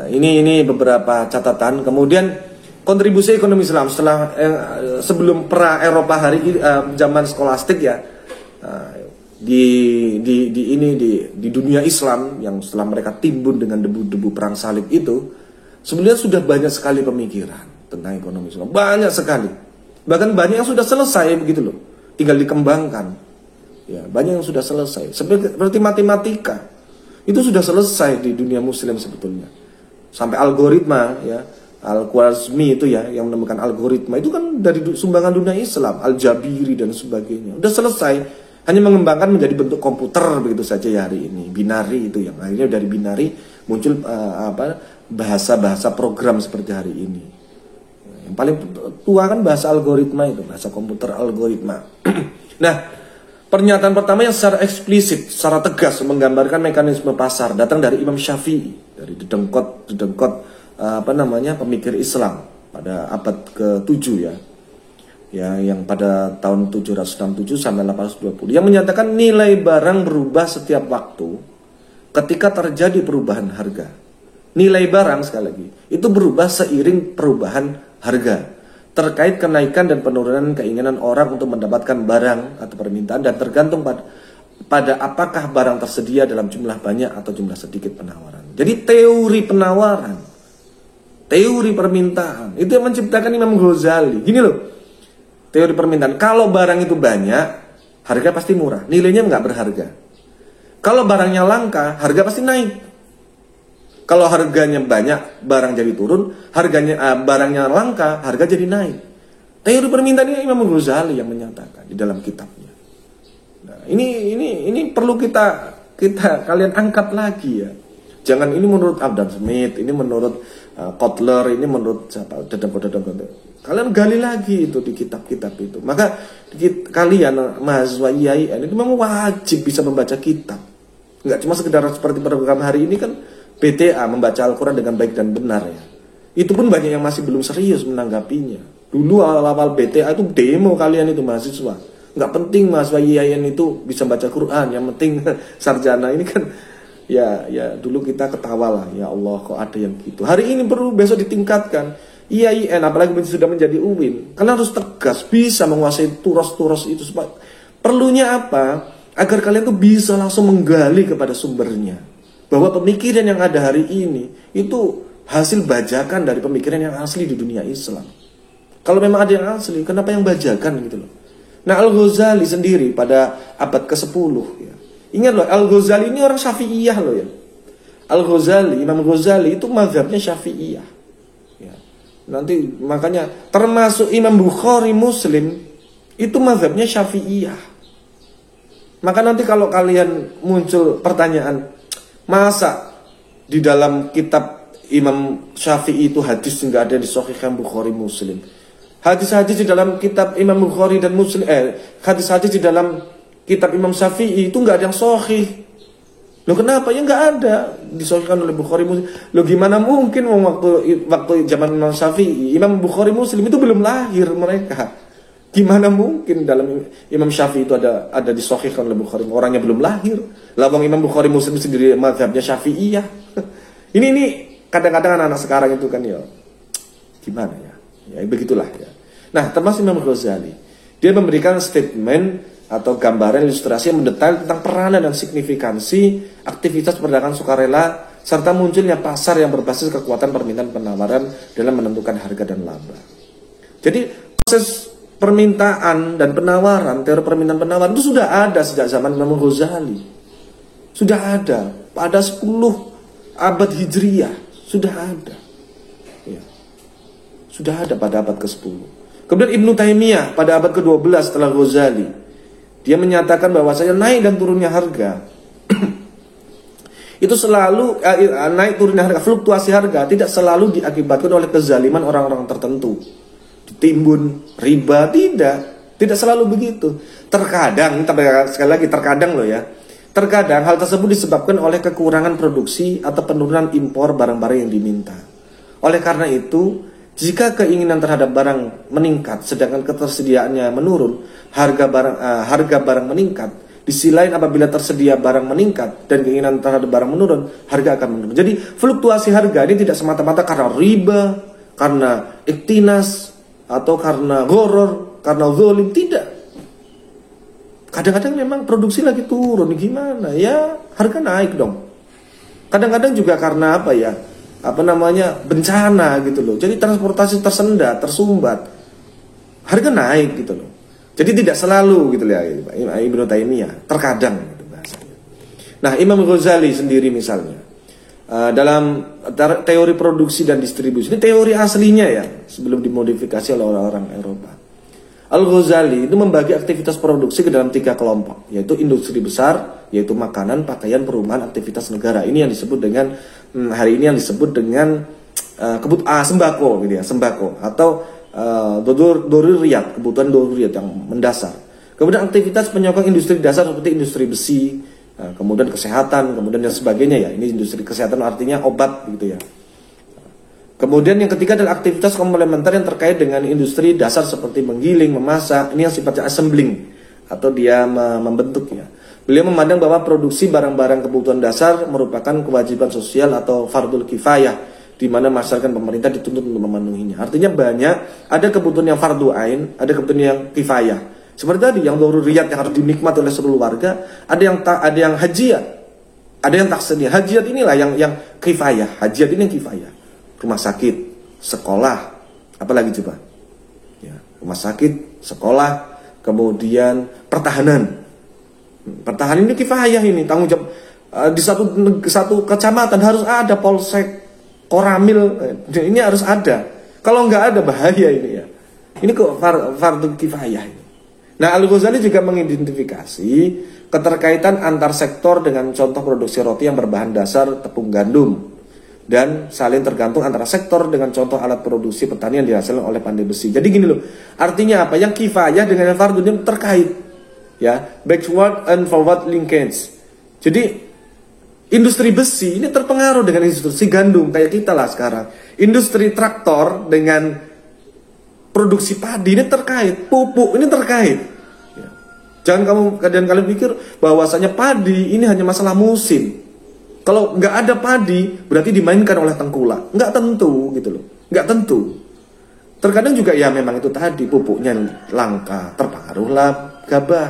ini beberapa catatan. Kemudian kontribusi ekonomi Islam setelah sebelum pra Eropa zaman skolastik ya, di dunia Islam yang setelah mereka timbun dengan debu-debu perang salib itu, sebenarnya sudah banyak sekali pemikiran tentang ekonomi Islam, banyak sekali. Bahkan banyak yang sudah selesai begitu loh, tinggal dikembangkan. Ya, banyak yang sudah selesai. Seperti matematika itu sudah selesai di dunia Muslim sebetulnya. Sampai algoritma ya. Al-Khwarizmi itu ya yang menemukan algoritma itu kan dari sumbangan dunia Islam, Al-Jabiri dan sebagainya. Udah selesai, hanya mengembangkan menjadi bentuk komputer begitu saja ya hari ini. Binari itu yang akhirnya dari binari muncul bahasa-bahasa program seperti hari ini. Yang paling tua kan bahasa algoritma itu, bahasa komputer algoritma. Nah, pernyataan pertama yang secara eksplisit, secara tegas menggambarkan mekanisme pasar datang dari Imam Syafi'i, dari dedengkot pemikir Islam pada abad ke-7 ya, yang pada tahun 767 sampai 820 yang menyatakan nilai barang berubah setiap waktu ketika terjadi perubahan harga. Nilai barang sekali lagi itu berubah seiring perubahan harga, terkait kenaikan dan penurunan keinginan orang untuk mendapatkan barang atau permintaan dan tergantung pada apakah barang tersedia dalam jumlah banyak atau jumlah sedikit penawaran. Jadi teori penawaran, teori permintaan itu yang menciptakan Imam Ghazali. Gini loh, teori permintaan, kalau barang itu banyak, harga pasti murah, nilainya nggak berharga. Kalau barangnya langka, harga pasti naik. Kalau harganya banyak, barang jadi turun, barangnya langka, harga jadi naik. Teori permintaan ini Imam Ghazali yang menyatakan di dalam kitabnya. Nah, ini perlu kita kalian angkat lagi ya. Jangan ini menurut Adam Smith, ini menurut Kotler, ini menurut siapa? Kalian gali lagi itu di kitab-kitab itu. Maka kalian mahasiswa IAIN itu memang wajib bisa membaca kitab. Enggak cuma sekedar seperti program hari ini kan BTA membaca Al-Quran dengan baik dan benar ya. Itu pun banyak yang masih belum serius menanggapinya. Dulu awal-awal BTA itu demo kalian itu mahasiswa. Nggak penting mahasiswa IAIN itu bisa baca Quran, yang penting sarjana. Ini kan ya dulu kita ketawa lah, ya Allah kok ada yang gitu. Hari ini perlu besok ditingkatkan. IAIN apalagi sudah menjadi UIN, kalian harus tegas bisa menguasai turos-turos itu. Perlunya apa? Agar kalian tuh bisa langsung menggali kepada sumbernya, bahwa pemikiran yang ada hari ini itu hasil bajakan dari pemikiran yang asli di dunia Islam. Kalau memang ada yang asli, kenapa yang bajakan gitu loh. Nah, Al-Ghazali sendiri pada abad ke-10 ya, Ingat loh, Al-Ghazali ini orang Syafi'iyah loh ya. Al-Ghazali, Imam Ghazali itu mazhabnya Syafi'iyah. Ya. Nanti makanya termasuk Imam Bukhari, Muslim itu mazhabnya Syafi'iyah. Maka nanti kalau kalian muncul pertanyaan, masa di dalam kitab Imam Syafi'i itu hadis nggak ada di Sahih Bukhari, Muslim? Hadis-hadis di dalam kitab Imam Bukhari dan Muslim, hadis-hadis di dalam kitab Imam Syafi'i itu nggak ada yang sahih. Loh kenapa? Ya nggak ada disahihkan oleh Bukhari, Muslim. Loh gimana mungkin waktu zaman Imam Syafi'i, Imam Bukhari, Muslim itu belum lahir mereka. Gimana mungkin dalam Imam Syafi'i itu ada disahihkan oleh Bukhari, orangnya belum lahir. Lawang Imam Bukhari, Muslim sendiri mazhabnya Syafi'iyah. Ini kadang-kadang anak-anak sekarang itu kan ya gimana ya? Ya begitulah ya. Nah, termasuk Imam Ghazali. Dia memberikan statement atau gambaran ilustrasi yang mendetail tentang peranan dan signifikansi aktivitas perdagangan sukarela serta munculnya pasar yang berbasis kekuatan permintaan penawaran dalam menentukan harga dan laba. Jadi proses permintaan dan penawaran, teori permintaan penawaran itu sudah ada sejak zaman Imam Ghazali. Sudah ada pada 10 abad Hijriyah, sudah ada. Ya. Sudah ada pada abad ke-10. Kemudian Ibnu Taimiyah pada abad ke-12 setelah Ghazali, dia menyatakan bahwasanya naik dan turunnya harga itu selalu naik turunnya harga, fluktuasi harga tidak selalu diakibatkan oleh kezaliman orang-orang tertentu, ditimbun, riba, tidak selalu begitu. Terkadang, sekali lagi terkadang loh ya, terkadang hal tersebut disebabkan oleh kekurangan produksi atau penurunan impor barang-barang yang diminta. Oleh karena itu, jika keinginan terhadap barang meningkat sedangkan ketersediaannya menurun, harga barang meningkat. Di sisi lain apabila tersedia barang meningkat dan keinginan terhadap barang menurun, harga akan menurun. Jadi fluktuasi harga ini tidak semata-mata karena riba, karena iktinas, atau karena ghoror, karena zalim, tidak. Kadang-kadang memang produksi lagi turun, gimana? Ya harga naik dong. Kadang-kadang juga karena apa ya? Bencana gitu loh. Jadi transportasi tersendat, tersumbat, harga naik gitu loh. Jadi tidak selalu gitu ya Ibnu Taimiyah, terkadang gitu bahasanya. Nah, Imam Ghazali sendiri misalnya dalam teori produksi dan distribusi, ini teori aslinya ya, sebelum dimodifikasi oleh orang-orang Eropa. Al-Ghazali itu membagi aktivitas produksi ke dalam 3 kelompok, yaitu industri besar, yaitu makanan, pakaian, perumahan, aktivitas negara. Ini yang disebut dengan hari ini yang disebut dengan sembako gitu ya, sembako atau doruriyat, kebutuhan doruriyat yang mendasar. Kemudian aktivitas penyokong industri dasar seperti industri besi, kemudian kesehatan, kemudian dan sebagainya ya. Ini industri kesehatan artinya obat gitu ya. Kemudian yang ketiga adalah aktivitas komplementer yang terkait dengan industri dasar seperti menggiling, memasak. Ini yang sifatnya assembling atau dia membentuk ya. Beliau memandang bahwa produksi barang-barang kebutuhan dasar merupakan kewajiban sosial atau fardul kifayah, di mana masyarakat pemerintah dituntut untuk memenuhinya. Artinya banyak, ada kebutuhan yang fardu ain, ada kebutuhan yang kifayah. Seperti tadi yang doruriyat yang harus dinikmati oleh seluruh warga, ada yang hajiat, ada yang takseniyah. Hajiat inilah yang kifayah, hajiat ini yang kifayah. Rumah sakit, sekolah, apalagi coba? Ya, rumah sakit, sekolah, kemudian pertahanan. Pertahanan ini kifayah ini, tanggung jawab di satu kecamatan harus ada polsek, koramil, ini harus ada. Kalau nggak ada bahaya ini ya. Ini kok fardu kifayah ini. Nah, Al-Ghazali juga mengidentifikasi keterkaitan antar sektor dengan contoh produksi roti yang berbahan dasar tepung gandum, dan saling tergantung antara sektor dengan contoh alat produksi pertanian dihasilkan oleh pandai besi. Jadi gini loh, artinya apa? Yang kifayah dengan yang fardu ini terkait, ya, backward and forward linkage. Jadi industri besi ini terpengaruh dengan industri gandum kayak kita lah sekarang. Industri traktor dengan produksi padi ini terkait, pupuk ini terkait. Ya. Jangan kalian pikir bahwasanya padi ini hanya masalah musim. Kalau nggak ada padi, berarti dimainkan oleh tengkulak. Nggak tentu gitu loh. Nggak tentu. Terkadang juga ya memang itu tadi, pupuknya langka, terpengaruhlah gabah.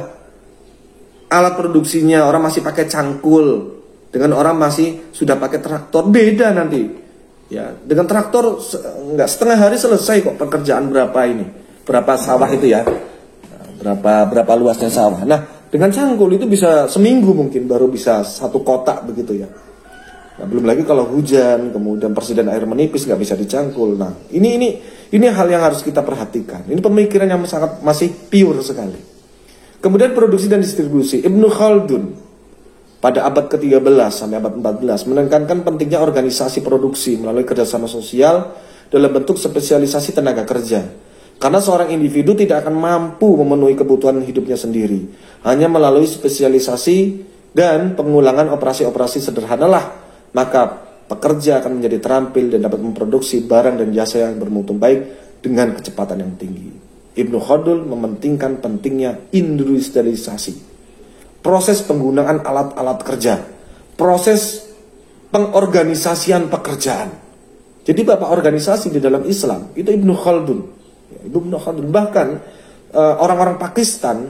Alat produksinya orang masih pakai cangkul, dengan orang masih sudah pakai traktor, beda nanti. Ya, dengan traktor nggak setengah hari selesai kok pekerjaan berapa sawah itu ya. Berapa luasnya sawah. Nah, dengan cangkul itu bisa seminggu mungkin baru bisa satu kotak begitu ya. Nah, belum lagi kalau hujan, kemudian persediaan air menipis nggak bisa dicangkul. Nah, ini hal yang harus kita perhatikan. Ini pemikiran yang sangat masih pure sekali. Kemudian produksi dan distribusi. Ibnu Khaldun pada abad ke-13 sampai abad 14 menekankan pentingnya organisasi produksi melalui kerjasama sosial dalam bentuk spesialisasi tenaga kerja. Karena seorang individu tidak akan mampu memenuhi kebutuhan hidupnya sendiri. Hanya melalui spesialisasi dan pengulangan operasi-operasi sederhanalah maka pekerja akan menjadi terampil dan dapat memproduksi barang dan jasa yang bermutu baik dengan kecepatan yang tinggi. Ibnu Khaldun mementingkan pentingnya industrialisasi, proses penggunaan alat-alat kerja, proses pengorganisasian pekerjaan. Jadi bapak organisasi di dalam Islam itu Ibnu Khaldun. Ibnu Khaldun bahkan orang-orang Pakistan,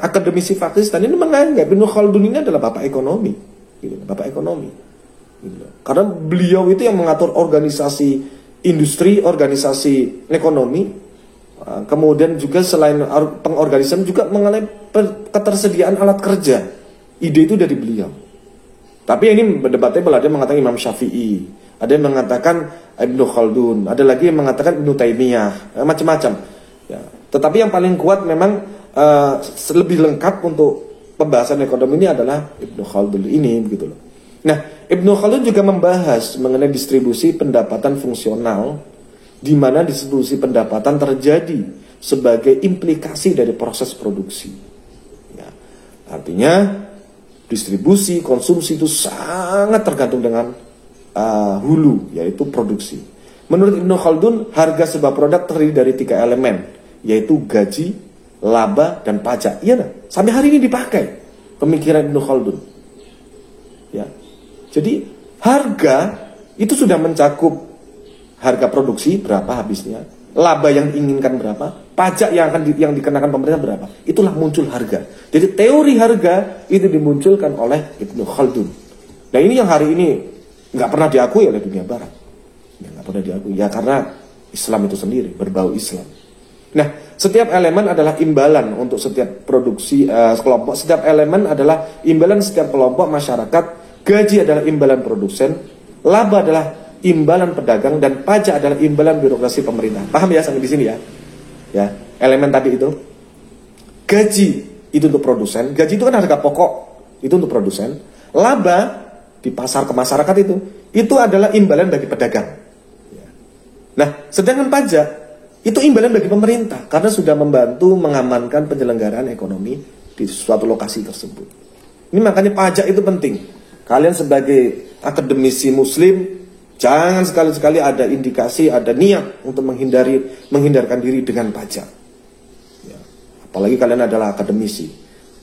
akademisi Pakistan ini menganggap Ibnu Khaldun ini adalah bapak ekonomi. Bapak ekonomi, karena beliau itu yang mengatur organisasi industri, organisasi ekonomi, kemudian juga selain pengorganisasian juga mengenai ketersediaan alat kerja. Ide itu dari beliau. Tapi ini debatable, ada yang mengatakan Imam Syafi'i, ada yang mengatakan Ibnu Khaldun, ada lagi yang mengatakan Ibnu Taimiyah, macam-macam. Ya. Tetapi yang paling kuat memang lebih lengkap untuk pembahasan ekonomi ini adalah Ibnu Khaldun ini begitu loh. Nah, Ibnu Khaldun juga membahas mengenai distribusi pendapatan fungsional, di mana distribusi pendapatan terjadi sebagai implikasi dari proses produksi. Ya, artinya distribusi konsumsi itu sangat tergantung dengan hulu, yaitu produksi. Menurut Ibnu Khaldun, harga sebuah produk terdiri dari 3 elemen, yaitu gaji, laba, dan pajak. Iya, nah, sampai hari ini dipakai pemikiran Ibnu Khaldun. Ya, jadi harga itu sudah mencakup harga produksi berapa habisnya, laba yang diinginkan berapa, pajak yang dikenakan pemerintah berapa. Itulah muncul harga. Jadi teori harga itu dimunculkan oleh Ibnu Khaldun. Nah, ini yang hari ini nggak pernah diakui oleh dunia Barat. Ya, nggak pernah diakui. Ya karena Islam itu sendiri berbau Islam. Nah, setiap elemen adalah imbalan untuk setiap produksi kelompok. Setiap elemen adalah imbalan setiap kelompok masyarakat. Gaji adalah imbalan produsen. Laba adalah imbalan pedagang. Dan pajak adalah imbalan birokrasi pemerintah. Paham ya sampai di sini ya? Ya, elemen tadi itu. Gaji itu untuk produsen. Gaji itu kan harga pokok. Itu untuk produsen. Laba di pasar ke masyarakat itu adalah imbalan bagi pedagang. Nah, sedangkan pajak itu imbalan bagi pemerintah karena sudah membantu mengamankan penyelenggaraan ekonomi di suatu lokasi tersebut. Ini makanya pajak itu penting. Kalian sebagai akademisi muslim jangan sekali-sekali ada indikasi, ada niat untuk menghindarkan diri dengan pajak. Ya. Apalagi kalian adalah akademisi,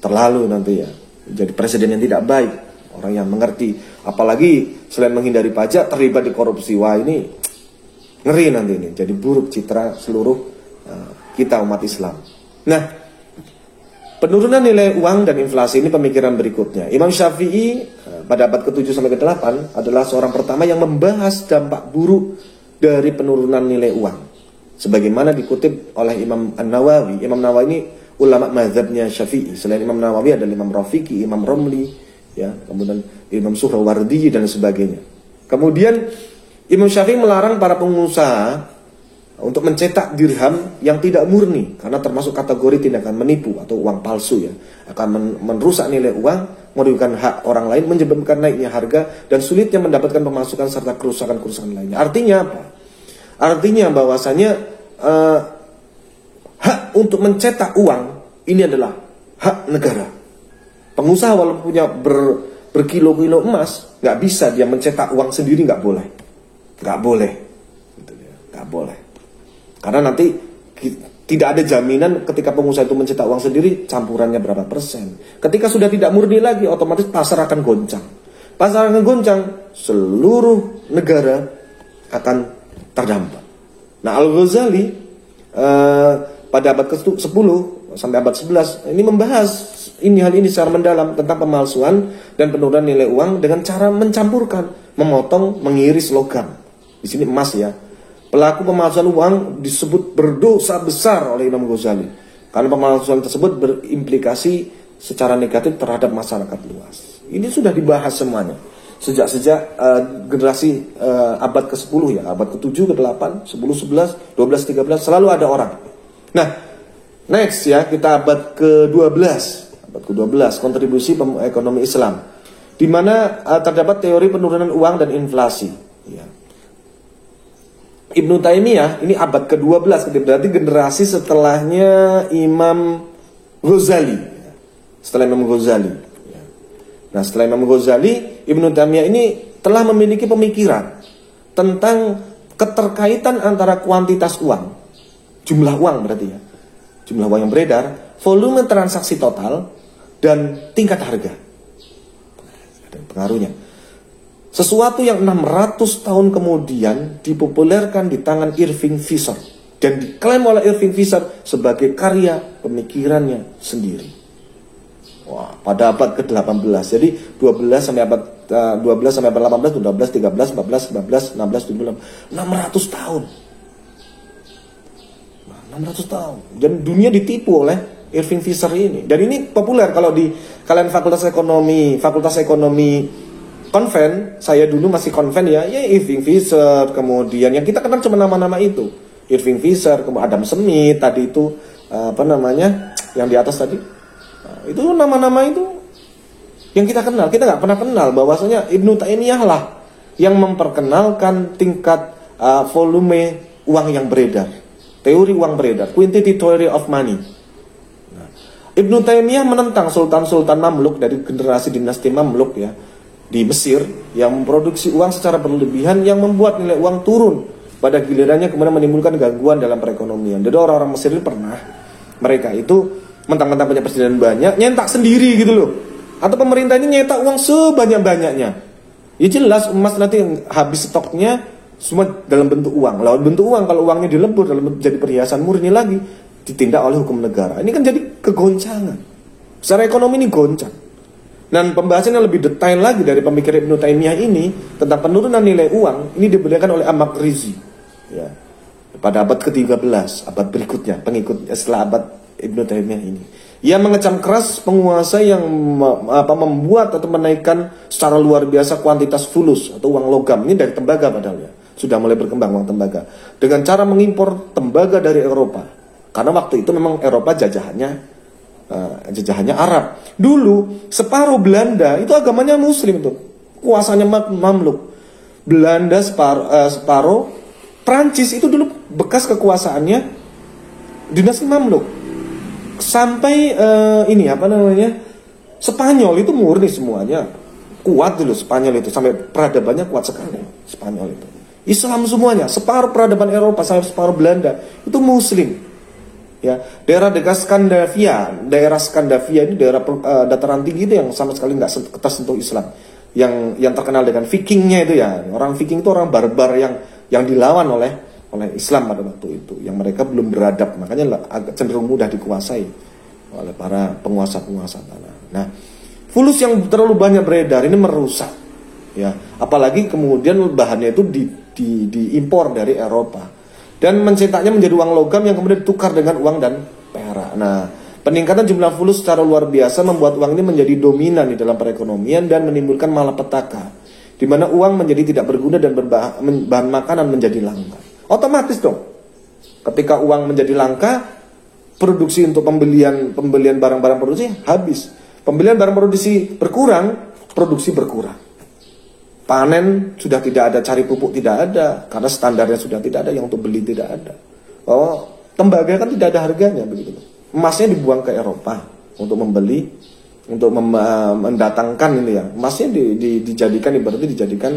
terlalu nanti ya jadi presiden yang tidak baik, orang yang mengerti. Apalagi selain menghindari pajak terlibat di korupsi. Wah, ini ngeri nanti ini, jadi buruk citra seluruh kita umat Islam. Nah, penurunan nilai uang dan inflasi ini pemikiran berikutnya. Imam Syafi'i pada abad ke-7 sampai ke-8 adalah seorang pertama yang membahas dampak buruk dari penurunan nilai uang. Sebagaimana dikutip oleh Imam An-Nawawi. Imam Nawawi ini ulama mazhabnya Syafi'i. Selain Imam Nawawi ada Imam Rafiqi, Imam Romli, ya, kemudian Imam Suhrawardi dan sebagainya. Kemudian Imam Syafi'i melarang para pengusaha untuk mencetak dirham yang tidak murni karena termasuk kategori tindakan menipu atau uang palsu ya, akan merusak nilai uang, merugikan hak orang lain, menyebabkan naiknya harga dan sulitnya mendapatkan pemasukan serta kerusakan-kerusakan lainnya. Artinya apa? Artinya bahwasanya hak untuk mencetak uang ini adalah hak negara. Pengusaha walaupun punya berkilo-kilo emas, nggak bisa dia mencetak uang sendiri, nggak boleh. Nggak boleh, nggak boleh. Karena nanti tidak ada jaminan ketika pengusaha itu mencetak uang sendiri campurannya berapa persen. Ketika sudah tidak murni lagi, otomatis pasar akan goncang. Pasar akan goncang, seluruh negara akan terdampak. Nah, Al-Ghazali pada abad ke-10 sampai abad 11 ini membahas hal ini secara mendalam tentang pemalsuan dan penurunan nilai uang dengan cara mencampurkan, memotong, mengiris logam. Di sini emas ya. Pelaku pemalsuan uang disebut berdosa besar oleh Imam Ghazali. Karena pemalsuan tersebut berimplikasi secara negatif terhadap masyarakat luas. Ini sudah dibahas semuanya. Sejak generasi abad ke-10 ya, abad ke-7, ke-8, 10, 11, 12, 13 selalu ada orang. Nah, next ya, kita abad ke-12. Abad ke-12, kontribusi ekonomi Islam. Di mana terdapat teori penurunan uang dan inflasi, ya. Ibnu Taimiyah ini abad ke-12, berarti generasi setelahnya Imam Ghazali. Setelah Imam Ghazali. Nah, setelah Imam Ghazali, Ibnu Taimiyah ini telah memiliki pemikiran tentang keterkaitan antara kuantitas uang, jumlah uang berarti ya, jumlah uang yang beredar, volume transaksi total, dan tingkat harga. Ada pengaruhnya. Sesuatu yang 600 tahun kemudian dipopulerkan di tangan Irving Fisher dan diklaim oleh Irving Fisher sebagai karya pemikirannya sendiri. Wah, pada abad ke-18. Jadi 12 sampai abad 18, 12, 13, 14, 15, 16, 17, 600 tahun. 600 tahun. Dan dunia ditipu oleh Irving Fisher ini. Dan ini populer kalau di kalian fakultas ekonomi konven, saya dulu masih konven ya Irving Fisher, kemudian yang kita kenal cuma nama-nama itu. Irving Fisher, kemudian Adam Smith, tadi itu yang di atas tadi. Nah, itu nama-nama itu yang kita kenal. Kita nggak pernah kenal bahwasanya Ibnu Taimiyah lah yang memperkenalkan tingkat volume uang yang beredar. Teori uang beredar, quantity theory of money. Nah, Ibnu Taimiyah menentang sultan-sultan Mamluk dari generasi dinasti Mamluk ya, di Mesir yang memproduksi uang secara berlebihan yang membuat nilai uang turun. Pada gilirannya kemudian menimbulkan gangguan dalam perekonomian. Jadi orang-orang Mesir ini pernah, mereka itu mentang-mentang punya presiden banyak, nyetak sendiri gitu loh. Atau pemerintah ini nyetak uang sebanyak-banyaknya. Ya jelas emas nanti habis stoknya semua dalam bentuk uang. Lalu bentuk uang, kalau uangnya dilebur dalam jadi perhiasan murni lagi, ditindak oleh hukum negara. Ini kan jadi kegoncangan. Secara ekonomi ini goncang. Dan pembahasan yang lebih detail lagi dari pemikir Ibnu Taimiyah ini tentang penurunan nilai uang ini diberikan oleh Al-Maqrizi ya, pada abad ke-13, abad berikutnya, pengikut setelah abad Ibnu Taimiyah ini. Ia mengecam keras penguasa yang membuat atau menaikkan secara luar biasa kuantitas fulus atau uang logam. Ini dari tembaga padahal ya, sudah mulai berkembang uang tembaga dengan cara mengimpor tembaga dari Eropa. Karena waktu itu memang Eropa jajahannya Arab. Dulu separuh Belanda itu agamanya Muslim tuh, kuasanya Mamluk. Belanda separuh, Prancis itu dulu bekas kekuasaannya dinasti Mamluk. Sampai Spanyol itu murni semuanya, kuat dulu Spanyol itu, sampai peradabannya kuat sekali Spanyol itu. Islam semuanya, separuh peradaban Eropa sampai separuh Belanda itu Muslim. Ya, daerah Skandinavia ini daerah dataran tinggi itu yang sama sekali nggak tersentuh Islam, yang terkenal dengan Vikingnya itu ya. Orang Viking itu orang barbar yang dilawan oleh Islam pada waktu itu, yang mereka belum beradab, makanya agak cenderung mudah dikuasai oleh para penguasa-penguasa tanah. Nah, fulus yang terlalu banyak beredar ini merusak, ya. Apalagi kemudian bahannya itu diimpor dari Eropa. Dan mencetaknya menjadi uang logam yang kemudian ditukar dengan uang dan perak. Nah, peningkatan jumlah fulus secara luar biasa membuat uang ini menjadi dominan di dalam perekonomian dan menimbulkan malapetaka, di mana uang menjadi tidak berguna dan bahan makanan menjadi langka. Otomatis dong, ketika uang menjadi langka, produksi untuk pembelian barang-barang produksi habis. Pembelian barang produksi berkurang, produksi berkurang. Panen sudah tidak ada, cari pupuk tidak ada, karena standarnya sudah tidak ada, yang untuk beli tidak ada. Oh, tembaga kan tidak ada harganya begitu. Emasnya dibuang ke Eropa untuk membeli, untuk mendatangkan ini ya. Emasnya dijadikan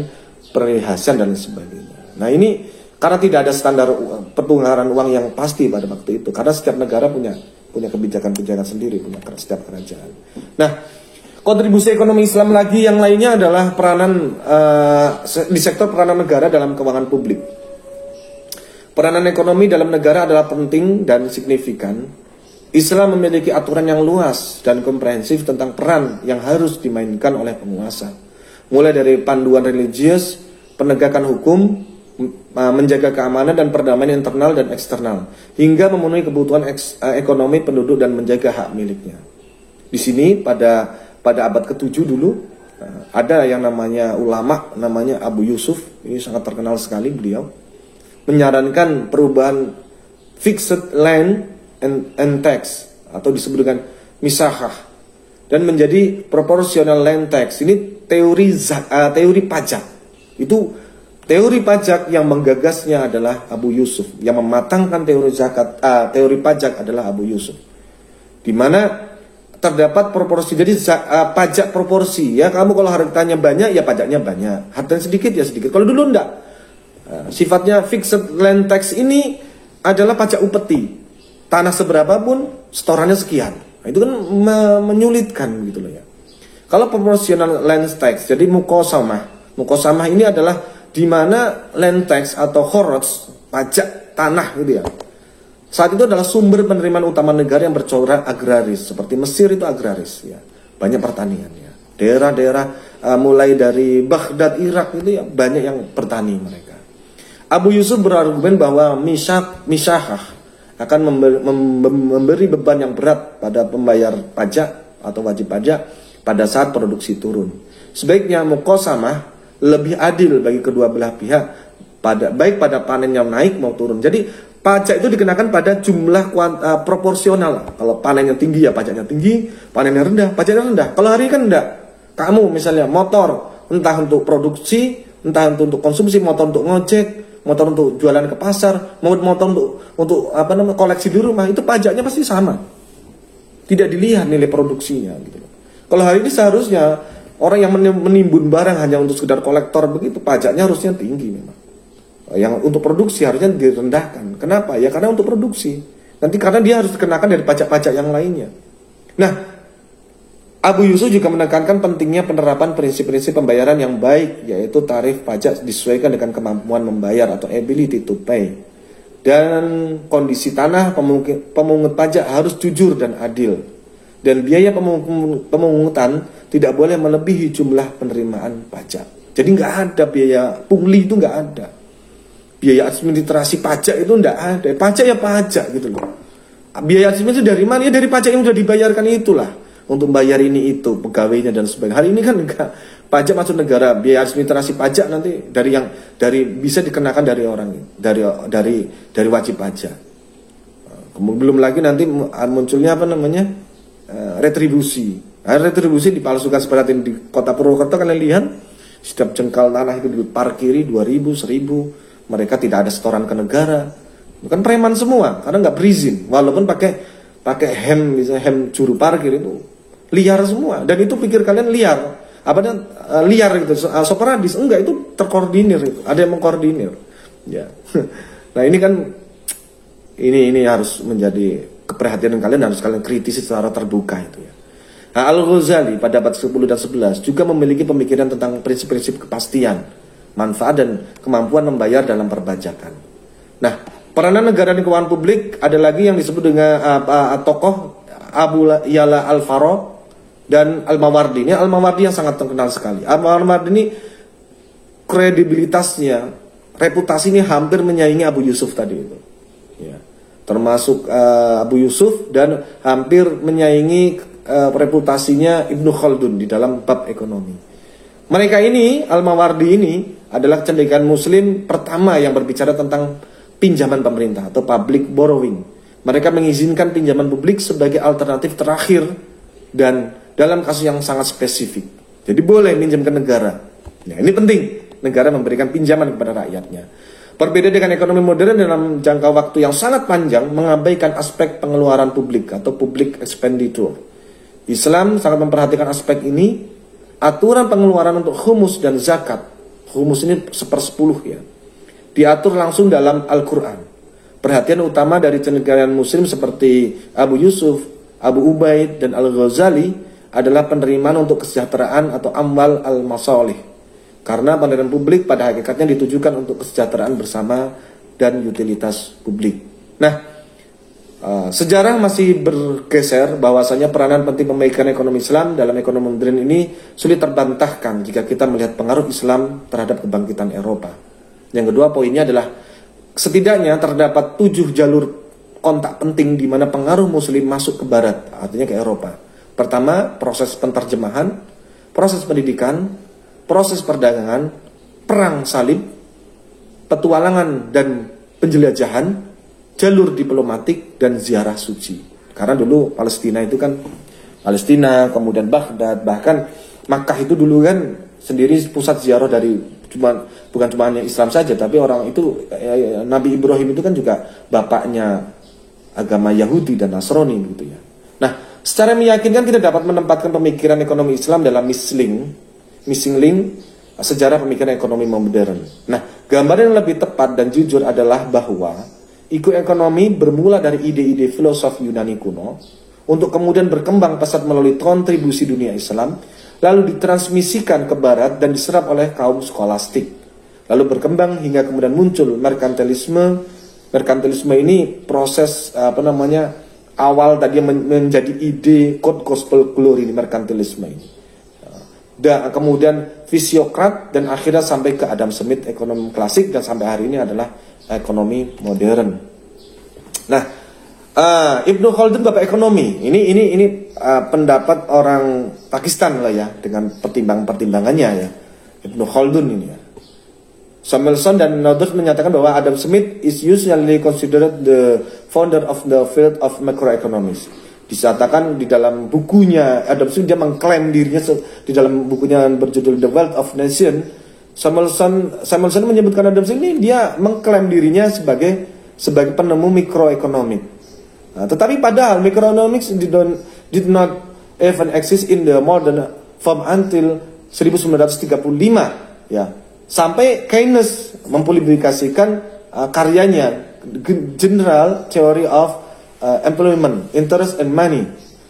perhiasan dan sebagainya. Nah ini karena tidak ada standar pertukaran uang yang pasti pada waktu itu, karena setiap negara punya kebijakan-kebijakan sendiri, punya setiap kerajaan. Nah, kontribusi ekonomi Islam lagi yang lainnya adalah peranan di sektor peranan negara dalam keuangan publik. Peranan ekonomi dalam negara adalah penting dan signifikan. Islam memiliki aturan yang luas dan komprehensif tentang peran yang harus dimainkan oleh penguasa. Mulai dari panduan religius, penegakan hukum, menjaga keamanan dan perdamaian internal dan eksternal, hingga memenuhi kebutuhan ekonomi penduduk dan menjaga hak miliknya. Di sini pada abad ke-7 dulu ada yang namanya ulama, namanya Abu Yusuf, ini sangat terkenal sekali beliau, menyarankan perubahan fixed land and tax atau disebut dengan misahah dan menjadi proportional land tax. Ini teori pajak. Itu teori pajak yang menggagasnya adalah Abu Yusuf, yang mematangkan teori pajak adalah Abu Yusuf. Di mana terdapat proporsi, jadi pajak proporsi ya, kamu kalau hartanya banyak ya pajaknya banyak, hartanya sedikit ya sedikit. Kalau dulu enggak, sifatnya fixed land tax ini adalah pajak upeti, tanah seberapa pun setorannya sekian. Nah, itu kan menyulitkan gitu loh ya. Kalau proportional land tax, jadi mukosamah ini adalah di mana land tax atau khorots, pajak tanah gitu ya, saat itu adalah sumber penerimaan utama negara yang bercorak agraris. Seperti Mesir itu agraris ya, banyak pertanian ya. Daerah-daerah mulai dari Baghdad, Irak itu ya banyak yang bertani mereka. Abu Yusuf berargumen bahwa misahah akan memberi beban yang berat pada pembayar pajak atau wajib pajak pada saat produksi turun. Sebaiknya muqasamah lebih adil bagi kedua belah pihak, baik pada panen yang naik mau turun. Jadi pajak itu dikenakan pada jumlah proporsional. Kalau panennya tinggi ya pajaknya tinggi, panennya rendah pajaknya rendah. Kalau hari kan enggak. Kamu misalnya motor, entah untuk produksi, entah untuk konsumsi, motor untuk ngojek, motor untuk jualan ke pasar, motor untuk koleksi di rumah, itu pajaknya pasti sama. Tidak dilihat nilai produksinya gitu. Kalau hari ini seharusnya orang yang menimbun barang hanya untuk sekedar kolektor begitu, pajaknya harusnya tinggi memang. Yang untuk produksi harusnya direndahkan. Kenapa? Ya karena untuk produksi. Nanti karena dia harus dikenakan dari pajak-pajak yang lainnya. Nah, Abu Yusuf juga menekankan pentingnya penerapan prinsip-prinsip pembayaran yang baik, yaitu tarif pajak disesuaikan dengan kemampuan membayar atau ability to pay. Dan kondisi tanah pemungut pajak harus jujur dan adil. Dan biaya pemungutan tidak boleh melebihi jumlah penerimaan pajak. Jadi nggak ada biaya pungli, itu nggak ada. Biaya administrasi pajak itu enggak ada. Pajak ya pajak gitu loh. Biaya administrasi dari mana? Ya dari pajak yang sudah dibayarkan itulah. Untuk bayar ini itu, pegawainya dan sebagainya. Hari ini kan enggak. Pajak masuk negara, biaya administrasi pajak nanti dari bisa dikenakan dari orang, dari wajib pajak. Belum lagi nanti munculnya retribusi. Retribusi dipalsukan seperti di Kota Purwokerto, kalian lihat setiap jengkal tanah itu diparkiri 2.000, 1.000. Mereka tidak ada setoran ke negara, bukan preman semua karena nggak berizin, walaupun pakai misalnya hem juru parkir itu liar semua. Dan itu pikir kalian liar, liar gitu, sporadis, enggak, itu terkoordinir, itu ada yang mengkoordinir ya. Nah ini kan ini harus menjadi keperhatian kalian, harus kalian kritisi secara terbuka itu ya. Nah, Al-Ghazali pada abad 10 dan 11 juga memiliki pemikiran tentang prinsip-prinsip kepastian, manfaat dan kemampuan membayar dalam perpajakan. Nah, peranan negara dan keuangan publik ada lagi yang disebut dengan tokoh Abu Ya'la Al-Faraw dan Al-Mawardi. Ini Al-Mawardi yang sangat terkenal sekali. Al-Mawardi ini kredibilitasnya, reputasinya hampir menyaingi Abu Yusuf tadi itu. Ya. Termasuk Abu Yusuf dan hampir menyaingi reputasinya Ibnu Khaldun di dalam bab ekonomi. Mereka ini, Al-Mawardi ini adalah cendekiawan muslim pertama yang berbicara tentang pinjaman pemerintah atau public borrowing. Mereka mengizinkan pinjaman publik sebagai alternatif terakhir dan dalam kasus yang sangat spesifik. Jadi boleh minjam ke negara. Nah, ini penting, negara memberikan pinjaman kepada rakyatnya. Berbeda dengan ekonomi modern dalam jangka waktu yang sangat panjang mengabaikan aspek pengeluaran publik atau public expenditure. Islam sangat memperhatikan aspek ini. Aturan pengeluaran untuk humus dan zakat, humus ini 1/10 ya, diatur langsung dalam Al-Quran. Perhatian utama dari cendekiawan muslim seperti Abu Yusuf, Abu Ubaid, dan Al-Ghazali adalah penerimaan untuk kesejahteraan atau amwal al-masalih. Karena penerimaan publik pada hakikatnya ditujukan untuk kesejahteraan bersama dan utilitas publik. Nah, sejarah masih bergeser bahwasanya peranan penting pemegang ekonomi Islam dalam ekonomi modern ini sulit terbantahkan jika kita melihat pengaruh Islam terhadap kebangkitan Eropa. Yang kedua poinnya adalah setidaknya terdapat 7 jalur kontak penting di mana pengaruh Muslim masuk ke Barat, artinya ke Eropa. Pertama, proses penterjemahan, proses pendidikan, proses perdagangan, perang salib, petualangan dan penjelajahan, jalur diplomatik, dan ziarah suci. Karena dulu Palestina itu kan, Palestina, kemudian Baghdad, bahkan Makkah itu dulu kan sendiri pusat ziarah dari bukan cuma hanya Islam saja, tapi orang itu Nabi Ibrahim itu kan juga bapaknya agama Yahudi dan Nasrani gitu ya. Nah, secara meyakinkan kita dapat menempatkan pemikiran ekonomi Islam dalam missing link sejarah pemikiran ekonomi modern. Nah, gambaran yang lebih tepat dan jujur adalah bahwa ekonomi bermula dari ide-ide filosof Yunani kuno untuk kemudian berkembang pesat melalui kontribusi dunia Islam, lalu ditransmisikan ke Barat dan diserap oleh kaum skolastik, lalu berkembang hingga kemudian muncul merkantilisme. Merkantilisme ini proses awal tadi menjadi ide code gospel glory di merkantilisme ini. Dan kemudian fisiokrat dan akhirnya sampai ke Adam Smith, ekonomi klasik, dan sampai hari ini adalah ekonomi modern. Nah, Ibnu Khaldun bapak ekonomi. Ini pendapat orang Pakistan lah ya, dengan pertimbangannya ya. Ibnu Khaldun ini ya. Samuelson dan others menyatakan bahwa Adam Smith is usually considered the founder of the field of macroeconomics. Disatakan di dalam bukunya Adam Smith, dia mengklaim dirinya di dalam bukunya berjudul The Wealth of Nation. Samuelson menyebutkan Adam Smith ini dia mengklaim dirinya sebagai penemu mikroekonomik. Nah, tetapi padahal microeconomics did not even exist in the modern form until 1935 ya. Sampai Keynes mempublikasikan karyanya General Theory of Employment, Interest and Money.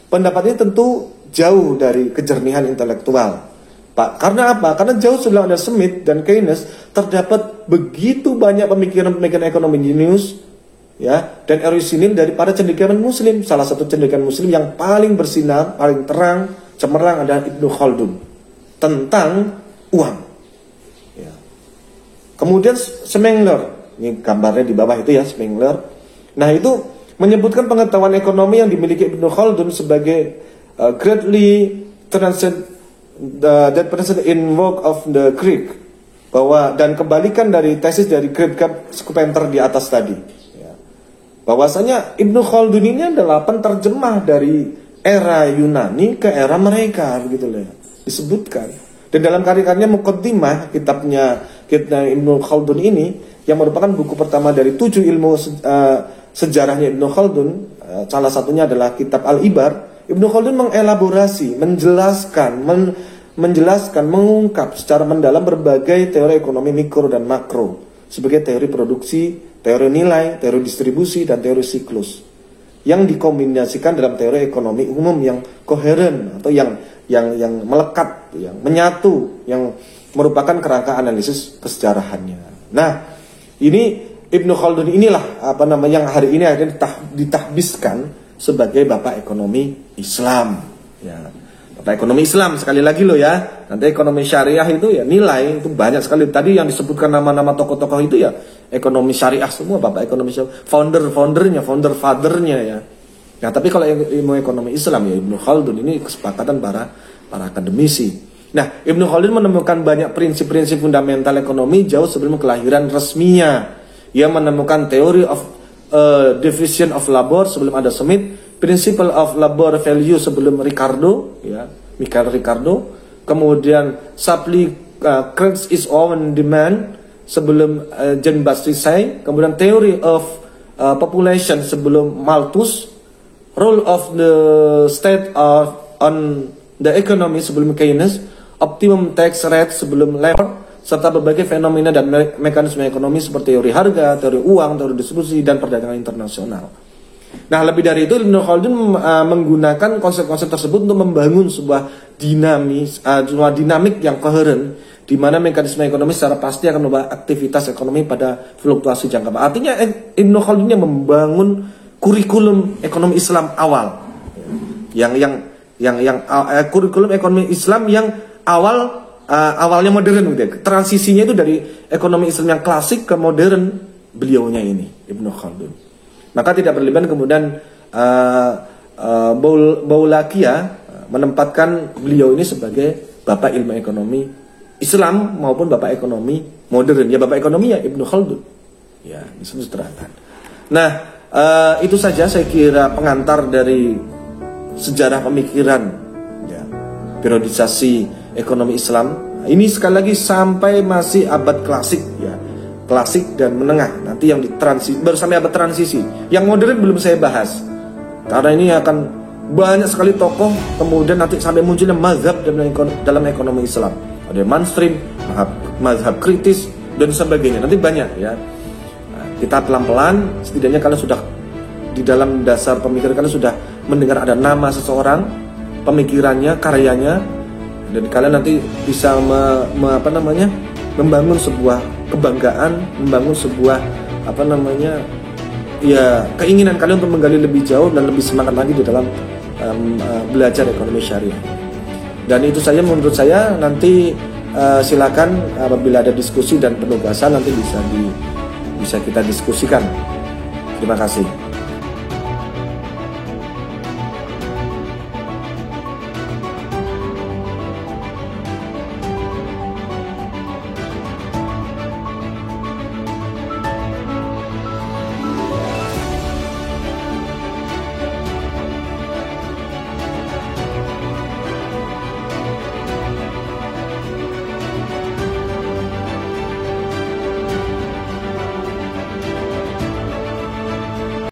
Pendapatnya tentu jauh dari kejernihan intelektual, Pak. Karena apa? Karena jauh sebelum ada Smith dan Keynes terdapat begitu banyak pemikiran-pemikiran ekonomi jenius ya, dan orisinil dari para cendekiawan Muslim. Salah satu cendekiawan Muslim yang paling bersinar, paling terang, cemerlang adalah Ibnu Khaldun tentang uang. Ya. Kemudian Spengler, ini gambarnya di bawah itu ya, Spengler. Nah itu menyebutkan pengetahuan ekonomi yang dimiliki Ibnu Khaldun sebagai greatly transcend that present in work of the Greek, bahwa dan kebalikan dari tesis dari Great Gap Skupenter di atas tadi. Ya. Bahwasanya Ibnu Khaldun ini adalah penterjemah dari era Yunani ke era mereka, begitu lah. Disebutkan. Dan dalam karya-karyanya Muqaddimah, kitabnya Ibnu Khaldun ini, yang merupakan buku pertama dari 7 ilmu sejarahnya Ibnu Khaldun, salah satunya adalah kitab Al-Ibar. Ibnu Khaldun mengelaborasi, menjelaskan, mengungkap secara mendalam berbagai teori ekonomi mikro dan makro, sebagai teori produksi, teori nilai, teori distribusi, dan teori siklus, yang dikombinasikan dalam teori ekonomi umum yang koheren atau yang melekat, yang menyatu, yang merupakan kerangka analisis kesejarahannya. Nah, ini Ibnu Khaldun inilah yang hari ini akhirnya ditahbiskan sebagai bapak ekonomi Islam. Ya, bapak ekonomi Islam sekali lagi loh ya. Nanti ekonomi syariah itu ya nilai itu banyak sekali. Tadi yang disebutkan nama-nama tokoh-tokoh itu ya ekonomi syariah semua, bapak ekonomi syariah, founder-fathernya ya. Nah, tapi kalau ilmu ekonomi Islam ya Ibnu Khaldun ini kesepakatan para akademisi. Nah, Ibnu Khaldun menemukan banyak prinsip-prinsip fundamental ekonomi jauh sebelum kelahiran resminya. Ia menemukan teori of division of labor sebelum ada Smith, principle of labor value sebelum Ricardo, ya, Michael Ricardo. Kemudian supply creates its own demand sebelum Jean Baptiste. Kemudian theory of population sebelum Malthus. Role of the state on the economy sebelum Keynes, optimum tax rate sebelum labor, serta berbagai fenomena dan mekanisme ekonomi seperti teori harga, teori uang, teori distribusi, dan perdagangan internasional. Nah, lebih dari itu, Ibnu Khaldun menggunakan konsep-konsep tersebut untuk membangun sebuah dinamik yang koheren, di mana mekanisme ekonomi secara pasti akan membawa aktivitas ekonomi pada fluktuasi jangka panjang. Artinya Ibnu Khaldun yang membangun kurikulum ekonomi Islam awal, yang kurikulum ekonomi Islam yang awal awalnya modern gitu ya. Transisinya itu dari ekonomi Islam yang klasik ke modern beliaunya ini, Ibnu Khaldun. Maka tidak berlebihan kemudian Boulakia menempatkan beliau ini sebagai bapak ilmu ekonomi Islam maupun bapak ekonomi modern. Ya bapak ekonomi ya Ibnu Khaldun. Ya, disebut terangkan. Nah, itu saja saya kira pengantar dari sejarah pemikiran ya, periodisasi ekonomi Islam. Ini sekali lagi sampai masih abad klasik ya. Klasik dan menengah. Nanti yang baru sampai abad transisi. Yang modern belum saya bahas. Karena ini akan banyak sekali tokoh, kemudian nanti sampai munculnya mazhab dalam ekonomi Islam. Ada mainstream, mazhab kritis dan sebagainya. Nanti banyak ya. Nah, kita pelan-pelan, setidaknya kalian sudah di dalam dasar pemikiran kalian sudah mendengar ada nama seseorang, pemikirannya, karyanya, dan kalian nanti bisa membangun sebuah kebanggaan, membangun sebuah ya keinginan kalian untuk menggali lebih jauh dan lebih semangat lagi di dalam belajar ekonomi syariah. Dan itu saja menurut saya. Nanti silakan apabila ada diskusi dan penugasan nanti bisa kita diskusikan. Terima kasih.